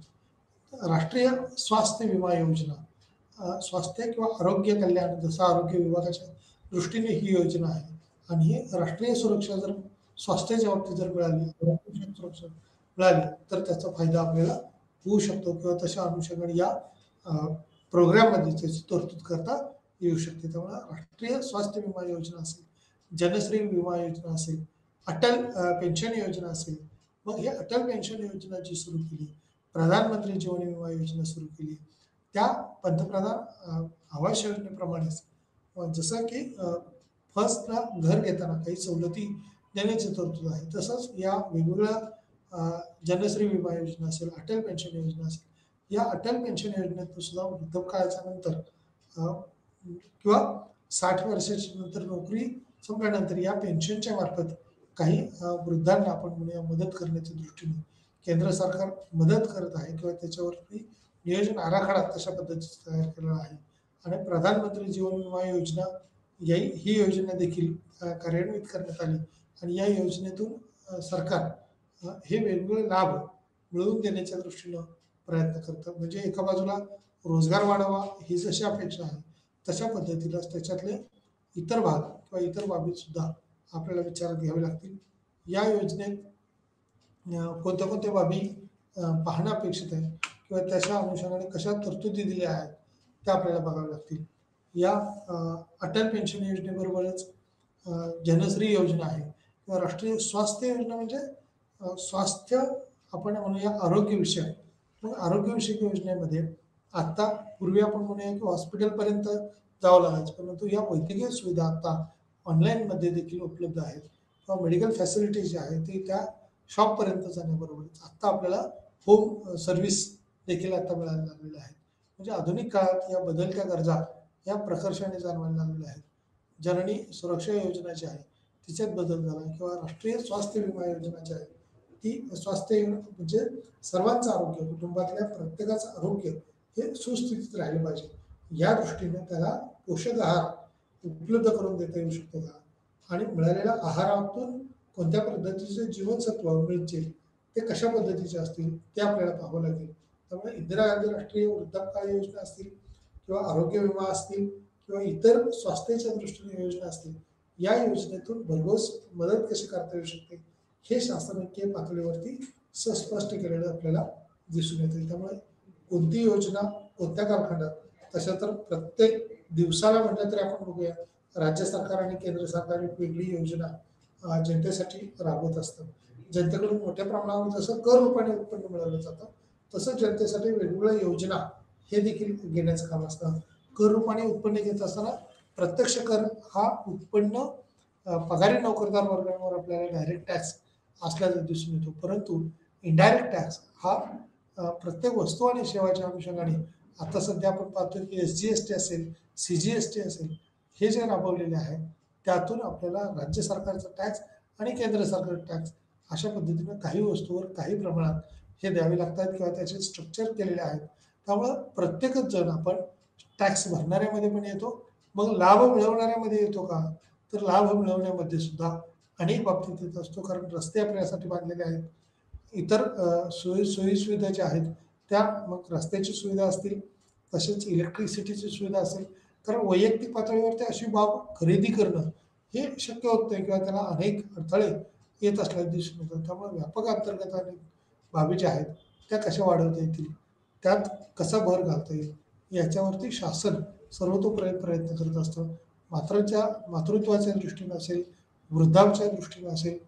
राष्ट्रीय स्वास्थ्य विमा योजना स्वास्थ्य किंवा आरोग्य कल्याण जसं आरोग्य विभागाच्या दृष्टीने ही योजना आहे आणि ही राष्ट्रीय सुरक्षा जर स्वास्थ्याच्या बाबतीत जर मिळाली आरोग्य सुरक्षा मिळाली तर त्याचा फायदा आपल्याला होऊ शकतो किंवा तशा अनुषंगाने या प्रोग्राममध्ये त्याची तरतूद करता येऊ शकते. त्यामुळे राष्ट्रीय स्वास्थ्य विमा योजना असेल, जनश्री विमा योजना असेल, अटल पेन्शन योजना असेल, मग हे अटल पेन्शन योजना जी सुरू केली, प्रधानमंत्री जीवन विमा योजना सुरू केली, त्या पंतप्रधान आवास योजनेप्रमाणेच जसं की फर्स्टला घर घेताना काही सवलती देण्याची तरतूद आहे, तसंच या वेगवेगळ्या जनश्री विमा योजना असेल, अटल पेन्शन योजना असेल, या अटल पेन्शन योजनेतून सुद्धा वृद्धापकाळाच्या नंतर किंवा 60 वर्षाच्या नंतर नोकरी संपल्यानंतर या पेन्शनच्या मार्फत काही वृद्धांना आपण म्हणूया मदत करण्याच्या दृष्टीने केंद्र सरकार मदत करत आहे किंवा त्याच्यावरती नियोजन आराखडा तशा पद्धतीचा तयार केलेला आहे. आणि प्रधानमंत्री जीवन विमा योजना ही योजना देखील कार्यान्वित करण्यात आली आणि या योजनेतून सरकार हे वेगवेगळे लाभ मिळवून देण्याच्या दृष्टीनं प्रयत्न करतं. म्हणजे एका बाजूला रोजगार वाढावा ही जशी अपेक्षा आहे तशा पद्धतीलाच त्याच्यातले इतर भाग किंवा इतर बाबी सुद्धा आपल्याला विचारात घ्यावे लागतील. या योजनेत कोणत्या कोणत्या बाबी पाहणं अपेक्षित आहे किंवा त्याच्या अनुषंगाने कशा तरतुदी दिल्या आहेत त्या आपल्याला बघाव्या लागतील. या अटल पेन्शन योजनेबरोबरच जनश्री योजना आहे किंवा राष्ट्रीय स्वास्थ्य योजना म्हणजे स्वास्थ्य आपण म्हणूया आरोग्यविषयक. मग आरोग्यविषयक योजनेमध्ये आत्ता पूर्वी आपण म्हणूया की हॉस्पिटलपर्यंत जावं लागायचं, परंतु या वैद्यकीय सुविधा आता ऑनलाईनमध्ये देखील उपलब्ध आहेत किंवा मेडिकल फॅसिलिटीज ज्या आहेत ती त्या शॉपपर्यंत जाण्याबरोबरच आत्ता आपल्याला होम सर्व्हिस देखील आता मिळायला लागलेल्या आहेत. म्हणजे आधुनिक काळात या बदलत्या गरजा या प्रकर्षाने जाणवायला लागलेल्या आहेत. जननी सुरक्षा योजना जी आहे तिच्यात बदल झाला किंवा राष्ट्रीय स्वास्थ्य विमा योजना जी आहे ती स्वास्थ्य म्हणजे सर्वांचं आरोग्य, कुटुंबातल्या प्रत्येकाचं आरोग्य हे सुस्थितीत राहिलं पाहिजे या दृष्टीने त्याला पोषक आहार उपलब्ध करून देता येऊ शकतो का आणि मिळालेल्या आहारातून कोणत्या पद्धतीचे जीवनसत्व मिळतील ते कशा पद्धतीचे असतील ते आपल्याला पाहावं लागेल. त्यामुळे इंदिरा गांधी राष्ट्रीय वृद्धापकाळ योजना असतील किंवा आरोग्य विमा असतील किंवा इतर स्वास्थ्याच्या दृष्टीने योजना असतील या योजनेतून भरघोस मदत कशी करता येऊ शकते हे शासनाच्या पातळीवरती स्पष्ट केलेलं आपल्याला दिसून येते. त्यामुळे कोणती योजना कोणत्या कालखंडात तशा तर प्रत्येक दिवसाला म्हटलं तरी आपण बघूया राज्य सरकार आणि केंद्र सरकार एक वेगळी योजना जनतेसाठी राबवत असतात. जनतेकडून मोठ्या प्रमाणावर जसं कर रूपाने उत्पन्न मिळवलं जातं तसं जनतेसाठी वेगवेगळ्या योजना हे देखील घेण्याचं काम असतं. कर रूपाने उत्पन्न घेत असताना प्रत्यक्ष कर हा उत्पन्न पगारी नोकरदार वर्गांवर आपल्याला डायरेक्ट टॅक्स असल्याचं दिसून येतो, परंतु इनडायरेक्ट टॅक्स हा प्रत्येक वस्तू आणि सेवाच्या अनुषंगाने आता सध्या आपण पाहतो की SGST असेल, CGST असेल, हे जे राबवलेले आहे त्यातून आपल्याला राज्य सरकारचा टॅक्स आणि केंद्र सरकार टॅक्स अशा पद्धतीनं काही वस्तूवर काही प्रमाणात हे द्यावे लागतात किंवा त्याचे स्ट्रक्चर केलेले आहेत. त्यामुळं प्रत्येकच जण आपण टॅक्स भरणाऱ्यामध्ये पण येतो, मग लाभ मिळवणाऱ्यामध्ये येतो का तर लाभ मिळवण्यामध्ये सुद्धा अनेक बाबतीत येत असतो. कारण रस्ते आपल्यासाठी बांधलेले आहेत, इतर सोयी सुविधा ज्या आहेत त्या मग रस्त्याची सुविधा असतील तसेच इलेक्ट्रिसिटीची सुविधा असेल. कारण वैयक्तिक पातळीवरती अशी बाब खरेदी करणं हे शक्य होत नाही किंवा त्याला अनेक अडथळे येत असल्याचे दिसून येतात. त्यामुळे व्यापक अंतर्गत अनेक बाबी ज्या आहेत त्या कशा वाढवता येतील, त्यात कसा भर घालता येईल याच्यावरती शासन सर्वतोपरी प्रयत्न करत असतं. मातृत्वाच्या दृष्टीनं असेल, वृद्धांच्या दृष्टीनं असेल,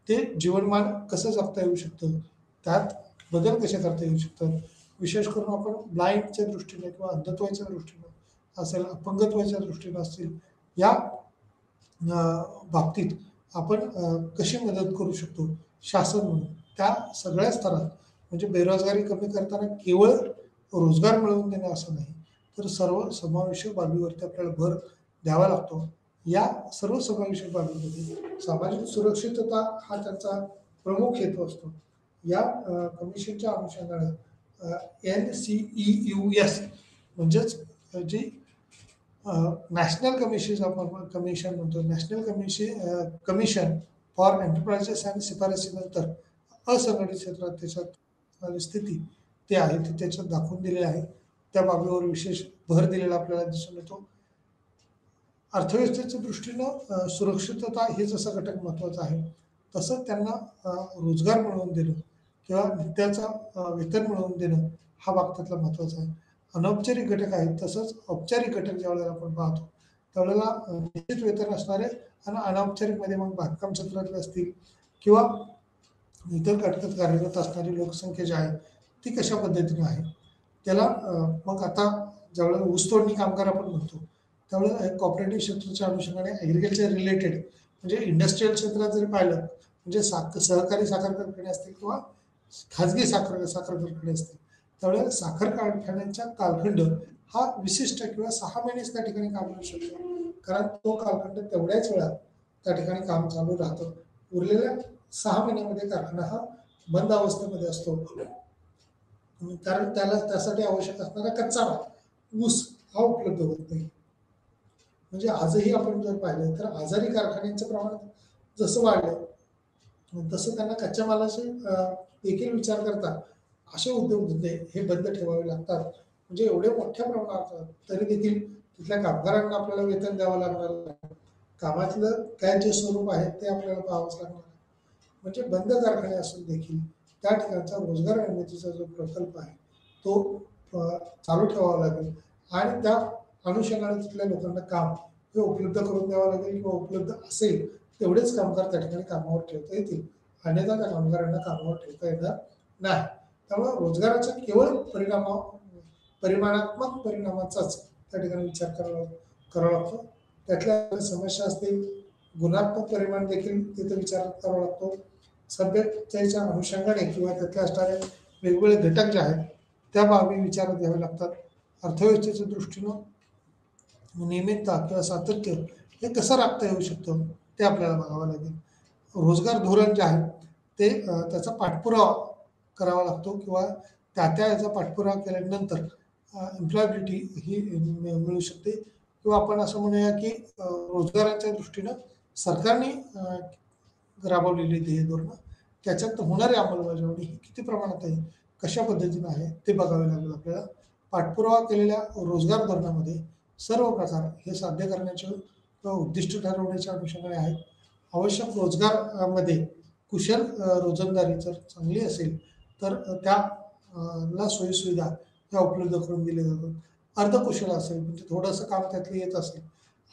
ते जीवनमान कसं जगता येऊ शकतं, त्यात बदल कसे करता येऊ शकतात. विशेष करून आपण ब्लाइंडच्या दृष्टीने किंवा अंधत्वाच्या दृष्टीनं असेल, अपंगत्वाच्या दृष्टीनं असतील या बाबतीत आपण कशी मदत करू शकतो शासन म्हणून त्या सगळ्या स्तरात. म्हणजे बेरोजगारी कमी करताना केवळ रोजगार मिळवून देणं असं नाही, तर सर्व समावेशक बाबीवरती आपल्याला भर द्यावा लागतो. या सर्व समावेशक बाबींमध्ये सामाजिक सुरक्षितता हा त्यांचा प्रमुख हेतू असतो. या कमिशनच्या अनुषंगाने NCEUS म्हणजेच जी नॅशनल कमिशन म्हणतो, national commission for enterprises and शिफारसीनंतर असंघटित क्षेत्रात त्याच्यात स्थिती ते आहे ते त्याच्यात दाखवून दिले आहे. त्या बाबीवर विशेष भर दिलेला आपल्याला दिसून येतो. अर्थव्यवस्थेच्या दृष्टीनं सुरक्षितता हे जसं घटक महत्त्वाचा आहे, तसंच त्यांना रोजगार मिळवून देणं किंवा नित्याचा वेतन मिळवून देणं हा भाग त्यातला महत्त्वाचा आहे. अनौपचारिक घटक आहेत, तसंच औपचारिक घटक ज्यावेळेला आपण पाहतो त्यावेळेला निश्चित वेतन असणारे आणि अनौपचारिकमध्ये मग बांधकाम क्षेत्रातले असतील किंवा इतर घटकात कार्यरत असणारी लोकसंख्या जी आहे ती कशा पद्धतीने आहे. त्याला मग आता ज्यावेळेला ऊसतोडणी कामगार आपण म्हणतो त्यावेळेला कॉपरेटिव्ह सेक्टरच्या अनुषंगाने ॲग्रिकल्चर रिलेटेड म्हणजे इंडस्ट्रीयल क्षेत्रात जरी पाहिलं म्हणजे सहकारी साखर कारखाने असतील किंवा खाजगी साखर कारखाने असतील त्यावेळेला साखर कारखान्यांचा कालखंड हा विशिष्ट किंवा 6 महिनेच त्या ठिकाणी काम मिळू शकतो. कारण तो कालखंड तेवढ्याच वेळात त्या ठिकाणी काम चालू राहतं. उरलेल्या 6 महिन्यामध्ये कारखाना हा बंद अवस्थेमध्ये असतो. कारण त्याला त्यासाठी आवश्यक असणारा कच्चा माल ऊस हा उपलब्ध होत नाही. म्हणजे आजही आपण जर पाहिलं तर आजारी कारखान्यांचं प्रमाण जसं वाढलं तसं त्यांना कच्च्या मालाचे देखील विचार करता असे उद्योगधंदे हे बंद ठेवावे लागतात. म्हणजे एवढे मोठ्या प्रमाणात तरी देखील तिथल्या कामगारांना आपल्याला वेतन द्यावं लागणार आहे. कामातलं काय जे स्वरूप आहे ते आपल्याला पाहावंच लागणार आहे. म्हणजे बंद कारखाने असून देखील त्या ठिकाणचा रोजगार निर्मितीचा जो प्रकल्प आहे तो चालू ठेवावा लागेल आणि त्या अनुषंगाने तिथल्या लोकांना काम हे उपलब्ध करून द्यावं लागेल किंवा उपलब्ध असेल तेवढेच कामगार त्या ठिकाणी कामावर ठेवता येतील. अन्यथा त्या कामगारांना कामावर ठेवता येणार नाही. त्यामुळे रोजगाराच्या केवळ परिमाणात्मक परिणामाचाच त्या ठिकाणी विचार करावा लागतो. त्यातल्या समस्या असतील गुणात्मक परिमाण देखील तिथे विचार करावा लागतो. सभ्यतेच्या अनुषंगाने किंवा त्यातल्या असणारे वेगवेगळे घटक जे आहेत त्या बाबी विचारात घ्यावे लागतात. अर्थव्यवस्थेच्या दृष्टीनं नियमितता किंवा सातत्य हे कसं राखता येऊ शकतं ते आपल्याला बघावं लागेल. रोजगार धोरण जे आहे ते त्याचा पाठपुरावा करावा लागतो किंवा त्या याचा पाठपुरावा केल्यानंतर एम्प्लॉयबिलिटी ही मिळू शकते किंवा आपण असं म्हणूया की रोजगाराच्या दृष्टीनं सरकारने राबवलेली ध्येय धोरणं त्याच्यात होणारी अंमलबजावणी ही किती प्रमाणात आहे कशा पद्धतीनं आहे ते बघावे लागेल आपल्याला. पाठपुरावा केलेल्या रोजगार धोरणामध्ये सर्व प्रकार हे साध्य करण्याचे किंवा उद्दिष्ट ठरवण्याच्या अनुषंगाने आहेत. आवश्यक रोजगारामध्ये कुशल रोजंदारी जर चांगली असेल तर त्याला सोयीसुविधा ह्या उपलब्ध करून दिल्या जातात. अर्धकुशल असेल म्हणजे थोडंसं काम त्यातलं येत असेल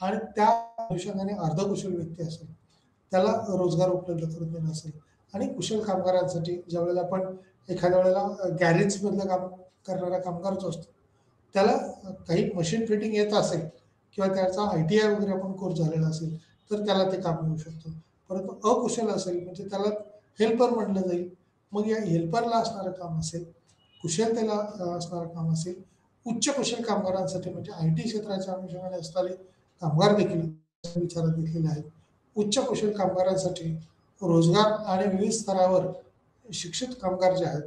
आणि त्या अनुषंगाने अर्धकुशल व्यक्ती असेल त्याला रोजगार उपलब्ध करून देणं असेल आणि कुशल कामगारांसाठी ज्यावेळेला आपण एखाद्या वेळेला गॅरेजमधलं काम करणारा कामगार जो असतो त्याला काही मशीन फिटिंग येत असेल किंवा त्याचा ITI वगैरे आपण कोर्स झालेला असेल तर त्याला ते काम मिळू शकतं. परंतु अकुशल असेल म्हणजे त्याला हेल्पर म्हटलं जाईल. मग या हेल्परला असणारं काम असेल कुशलतेला असणारं काम असेल उच्च कुशल कामगारांसाठी म्हणजे IT क्षेत्राच्या अनुषंगाने असणारे कामगार देखील विचारात घेतलेले आहेत. उच्च कुशल कामगारांसाठी रोजगार आणि विविध स्तरावर शिक्षित कामगार जे आहेत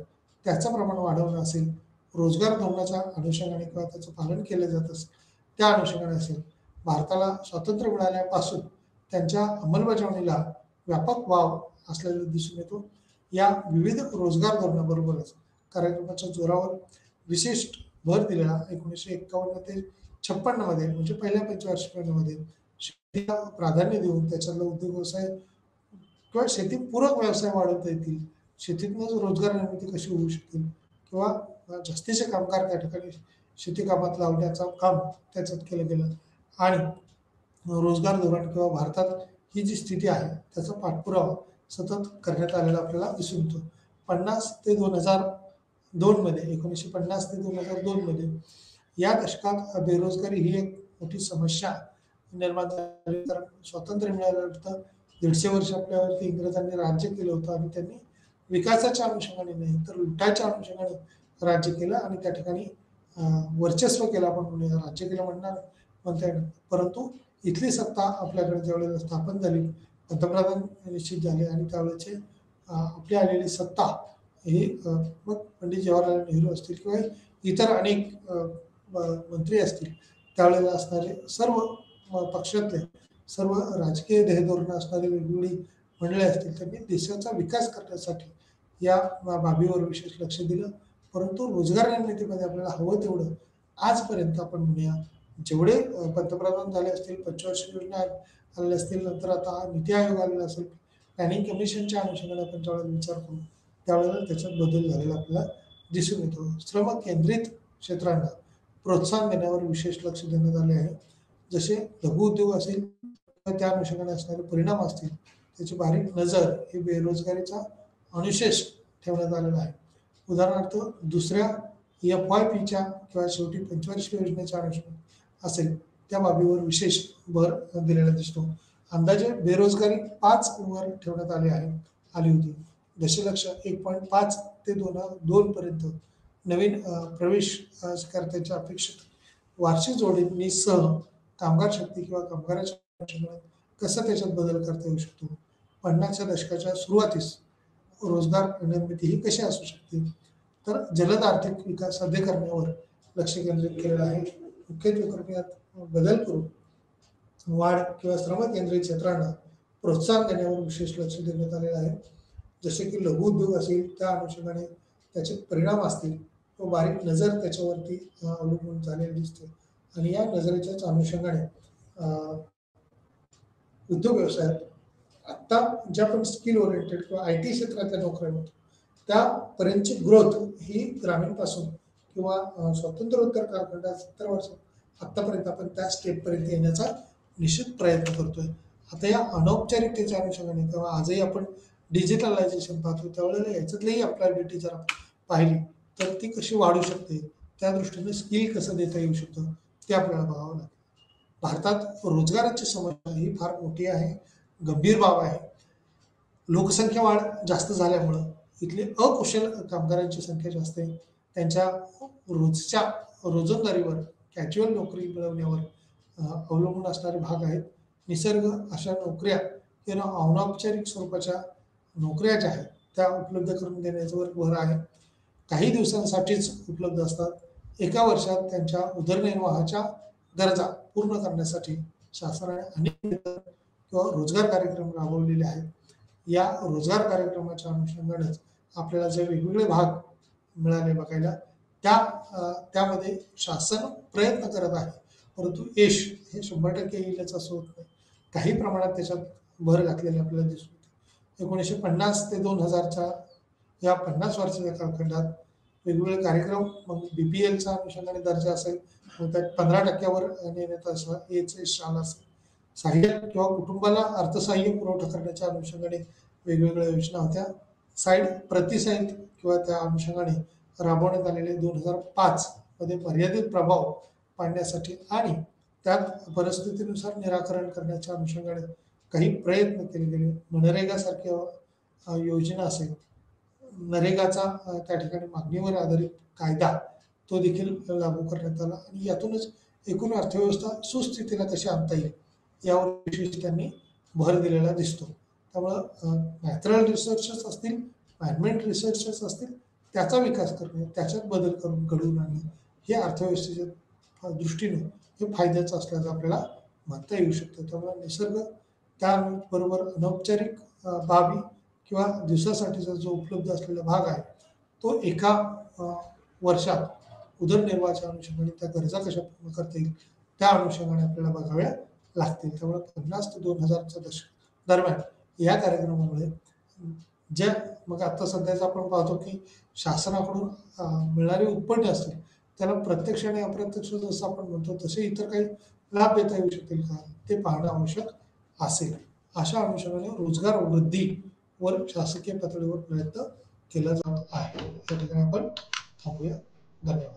त्याचं प्रमाण वाढवणं असेल रोजगार धोरणाच्या अनुषंगाने किंवा त्याचं पालन केलं जात असेल त्या अनुषंगाने असेल. भारताला स्वातंत्र्य मिळाल्यापासून त्यांच्या अंमलबजावणीला व्यापक वाव असलेला दिसून येतो. या विविध रोजगार धोरणाबरोबरच कार्यक्रमाच्या जोरावर विशिष्ट भर दिलेला 1951 ते 56 मध्ये म्हणजे पहिल्या पंचवार्षिक योजनेमध्ये शेतीला प्राधान्य देऊन त्याच्यातला उद्योग व्यवसाय किंवा शेतीपूरक व्यवसाय वाढवता येतील. शेतीतूनच रोजगार निर्मिती कशी होऊ शकेल किंवा जास्तीचे कामगार त्या ठिकाणी शेती कामात लावण्याचं काम त्याच्यात केलं गेलं आणि रोजगार धोरण किंवा भारतात ही जी स्थिती आहे त्याचा पाठपुरावा सतत करण्यात आलेला आपल्याला दिसून येतो. 50 ते 2002 मध्ये 1950 ते 2002 मध्ये या दशकात बेरोजगारी ही एक मोठी समस्या निर्माण झाली. कारण स्वातंत्र्य मिळाल्यानंतर 150 वर्ष आपल्यावरती इंग्रजांनी राज्य केलं होतं आणि त्यांनी विकासाच्या अनुषंगाने नाही तर लुटाच्या अनुषंगाने राज्य केलं आणि त्या ठिकाणी वर्चस्व केलं आपण म्हणूया, राज्य केलं म्हणता येणार, परंतु इथली सत्ता आपल्याकडे ज्यावेळेला स्थापन झाली, पंतप्रधान निश्चित झाले आणि त्यावेळेचे आपली आलेली सत्ता ही मग पंडित जवाहरलाल नेहरू असतील किंवा इतर अनेक मंत्री असतील, त्यावेळेला असणारे सर्व पक्षातले सर्व राजकीय ध्येयधोरणं असणारी वेगवेगळी मंडळी असतील, त्यांनी देशाचा विकास करण्यासाठी या बाबीवर विशेष लक्ष दिलं. परंतु रोजगार निर्मितीमध्ये आपल्याला हवं तेवढं आजपर्यंत आपण म्हणूया जेवढे पंतप्रधान झाले असतील, पंचवार्षिक योजना आलेल्या असतील, नंतर आता नीती आयोग आलेला असेल, प्लॅनिंग कमिशनच्या अनुषंगाने आपण ज्यावेळेला विचार करू त्यावेळेला त्याच्यात बदल झालेला आपल्याला दिसून येतो. श्रम केंद्रित क्षेत्रांना प्रोत्साहन देण्यावर विशेष लक्ष देण्यात आले आहे. जसे लघु उद्योग असेल त्या अनुषंगाने असणारे परिणाम असतील त्याची बारीक नजर हे बेरोजगारीचा अनुशेष ठेवण्यात आलेला आहे. उदाहरणार्थ दुसऱ्या FYPच्या किंवा शेवटी पंचवार्षिक योजनेच्या अनुषंगाने असेल त्या बाबीवर विशेष भर दिलेला दिसतो. अंदाजे बेरोजगारी 5 वर ठेवण्यात आली होती. दशलक्ष 1.5 ते 2 पर्यंत नवीन प्रवेशकर्त्यांच्या अपेक्षित वार्षिक जोडणीसह कामगार शक्ती किंवा कामगाराच्या कसं त्याच्यात बदल करता येऊ शकतो. 50च्या दशकाच्या सुरुवातीस रोजगार निर्मिती ही कशी असू शकते, तर जलद आर्थिक विकास साध्य करण्यावर लक्ष केंद्रित केलेलं आहे. मुख्यत्वे यात बदल करून वाढ किंवा श्रम केंद्रित क्षेत्रांना प्रोत्साहन देण्यावर विशेष लक्ष देण्यात आलेलं आहे. जसे की लघु उद्योग असेल त्या अनुषंगाने त्याचे परिणाम असतील व बारीक नजर त्याच्यावरती अवलंबून झालेली दिसते आणि या नजरेच्याच अनुषंगाने उद्योग व्यवसायात आत्ता ज्या पण स्किल ओरिएंटेड किंवा IT क्षेत्रातल्या नोकऱ्या होत्या त्यापर्यंतची ग्रोथ ही ग्रामीणपासून किंवा स्वातंत्र्योत्तर कालखंडात 70 वर्ष आत्तापर्यंत आपण त्या स्टेपपर्यंत येण्याचा निश्चित प्रयत्न करतोय. आता या अनौपचारिकतेच्या अनुषंगाने किंवा आजही आपण डिजिटलायझेशन पाहतो त्यावेळेला याच्यातलीही अप्लायबिलिटी जर पाहिली तर ती कशी वाढू शकते, त्या दृष्टीने स्किल कसं देता येऊ शकतं ते आपल्याला बघावं लागेल. भारतात रोजगाराची समस्या ही फार मोठी आहे, गंभीर बाब आहे. लोकसंख्या वाढ जास्त झाल्यामुळं इथली अकुशल कामगारांची संख्या जास्त आहे. त्यांच्या रोजच्या रोजंदारीवर कॅज्युअल नोकरी मिळवण्यावर अवलंबून असणारे भाग आहेत. निसर्ग अशा नोकऱ्या किंवा अनौपचारिक स्वरूपाच्या नोकऱ्या ज्या आहेत त्या उपलब्ध करून देण्यावर भर आहे. काही दिवसांसाठीच उपलब्ध असतात. एका वर्षात त्यांच्या उदरनिर्वाहाच्या गरजा पूर्ण करण्यासाठी शासनाने अनेक किंवा रोजगार कार्यक्रम राबवलेले आहेत. या रोजगार कार्यक्रमाच्या अनुषंगानेच आपल्याला जे वेगवेगळे भाग मिळाले बघायला त्यामध्ये शासन प्रयत्न करत आहे, परंतु यश हे 100% येईलच असं होत नाही. काही प्रमाणात त्याच्यात भर घातलेली आपल्याला दिसून येते. 1950 ते 2000च्या या 50 वर्षाच्या कालखंडात वेगवेगळे कार्यक्रम मग BPLचा अनुषंगाने दर्जा असेल, मग त्यात 15% नेण्यात याचे शाल असेल, सहाय्य किंवा कुटुंबाला अर्थसहाय्य पुरवठा करण्याच्या अनुषंगाने वेगवेगळ्या योजना होत्या. साईड प्रतिसाईड किंवा त्या अनुषंगाने राबवण्यात आलेले 2005 मध्ये मर्यादित प्रभाव पाडण्यासाठी आणि त्यात परिस्थितीनुसार निराकरण करण्याच्या अनुषंगाने काही प्रयत्न केले गेले. मनरेगा सारख्या योजना असेल, नरेगाचा त्या ठिकाणी मागणीवर आधारित कायदा तो देखील लागू करण्यात आला आणि यातूनच एकूण अर्थव्यवस्था सुस्थितीला कशी आणता येईल यावर विशेष त्यांनी भर दिलेला दिसतो. त्यामुळं नॅचरल रिसोर्सेस असतील, मॅनमेड रिसोर्सेस असतील, त्याचा विकास करणे, त्याच्यात बदल करून घडवून आणणे हे अर्थव्यवस्थेच्या दृष्टीने हे फायद्याचं असल्याचं आपल्याला म्हणता येऊ शकतं. त्यामुळे निसर्ग त्याबरोबर अनौपचारिक बाबी किंवा दिवसासाठीचा जो उपलब्ध असलेला भाग आहे तो एका वर्षात उदरनिर्वाहाच्या अनुषंगाने त्या गरजा कशा पूर्ण करता येईल त्या अनुषंगाने आपल्याला बघाव्या लागतील. त्यामुळे 50 ते 2000च्या दशक दरम्यान या कार्यक्रमामुळे ज्या मग आता सध्याच आपण पाहतो की शासनाकडून मिळणारी उत्पन्न असतील त्याला प्रत्यक्ष आणि अप्रत्यक्ष जसं आपण म्हणतो तसे इतर काही लाभ देता येऊ शकतील का ते पाहणं आवश्यक असेल. अशा अनुषंगाने रोजगार वृद्धीवर शासकीय पातळीवर प्रयत्न केला जात आहे. या ठिकाणी आपण थांबूया. धन्यवाद.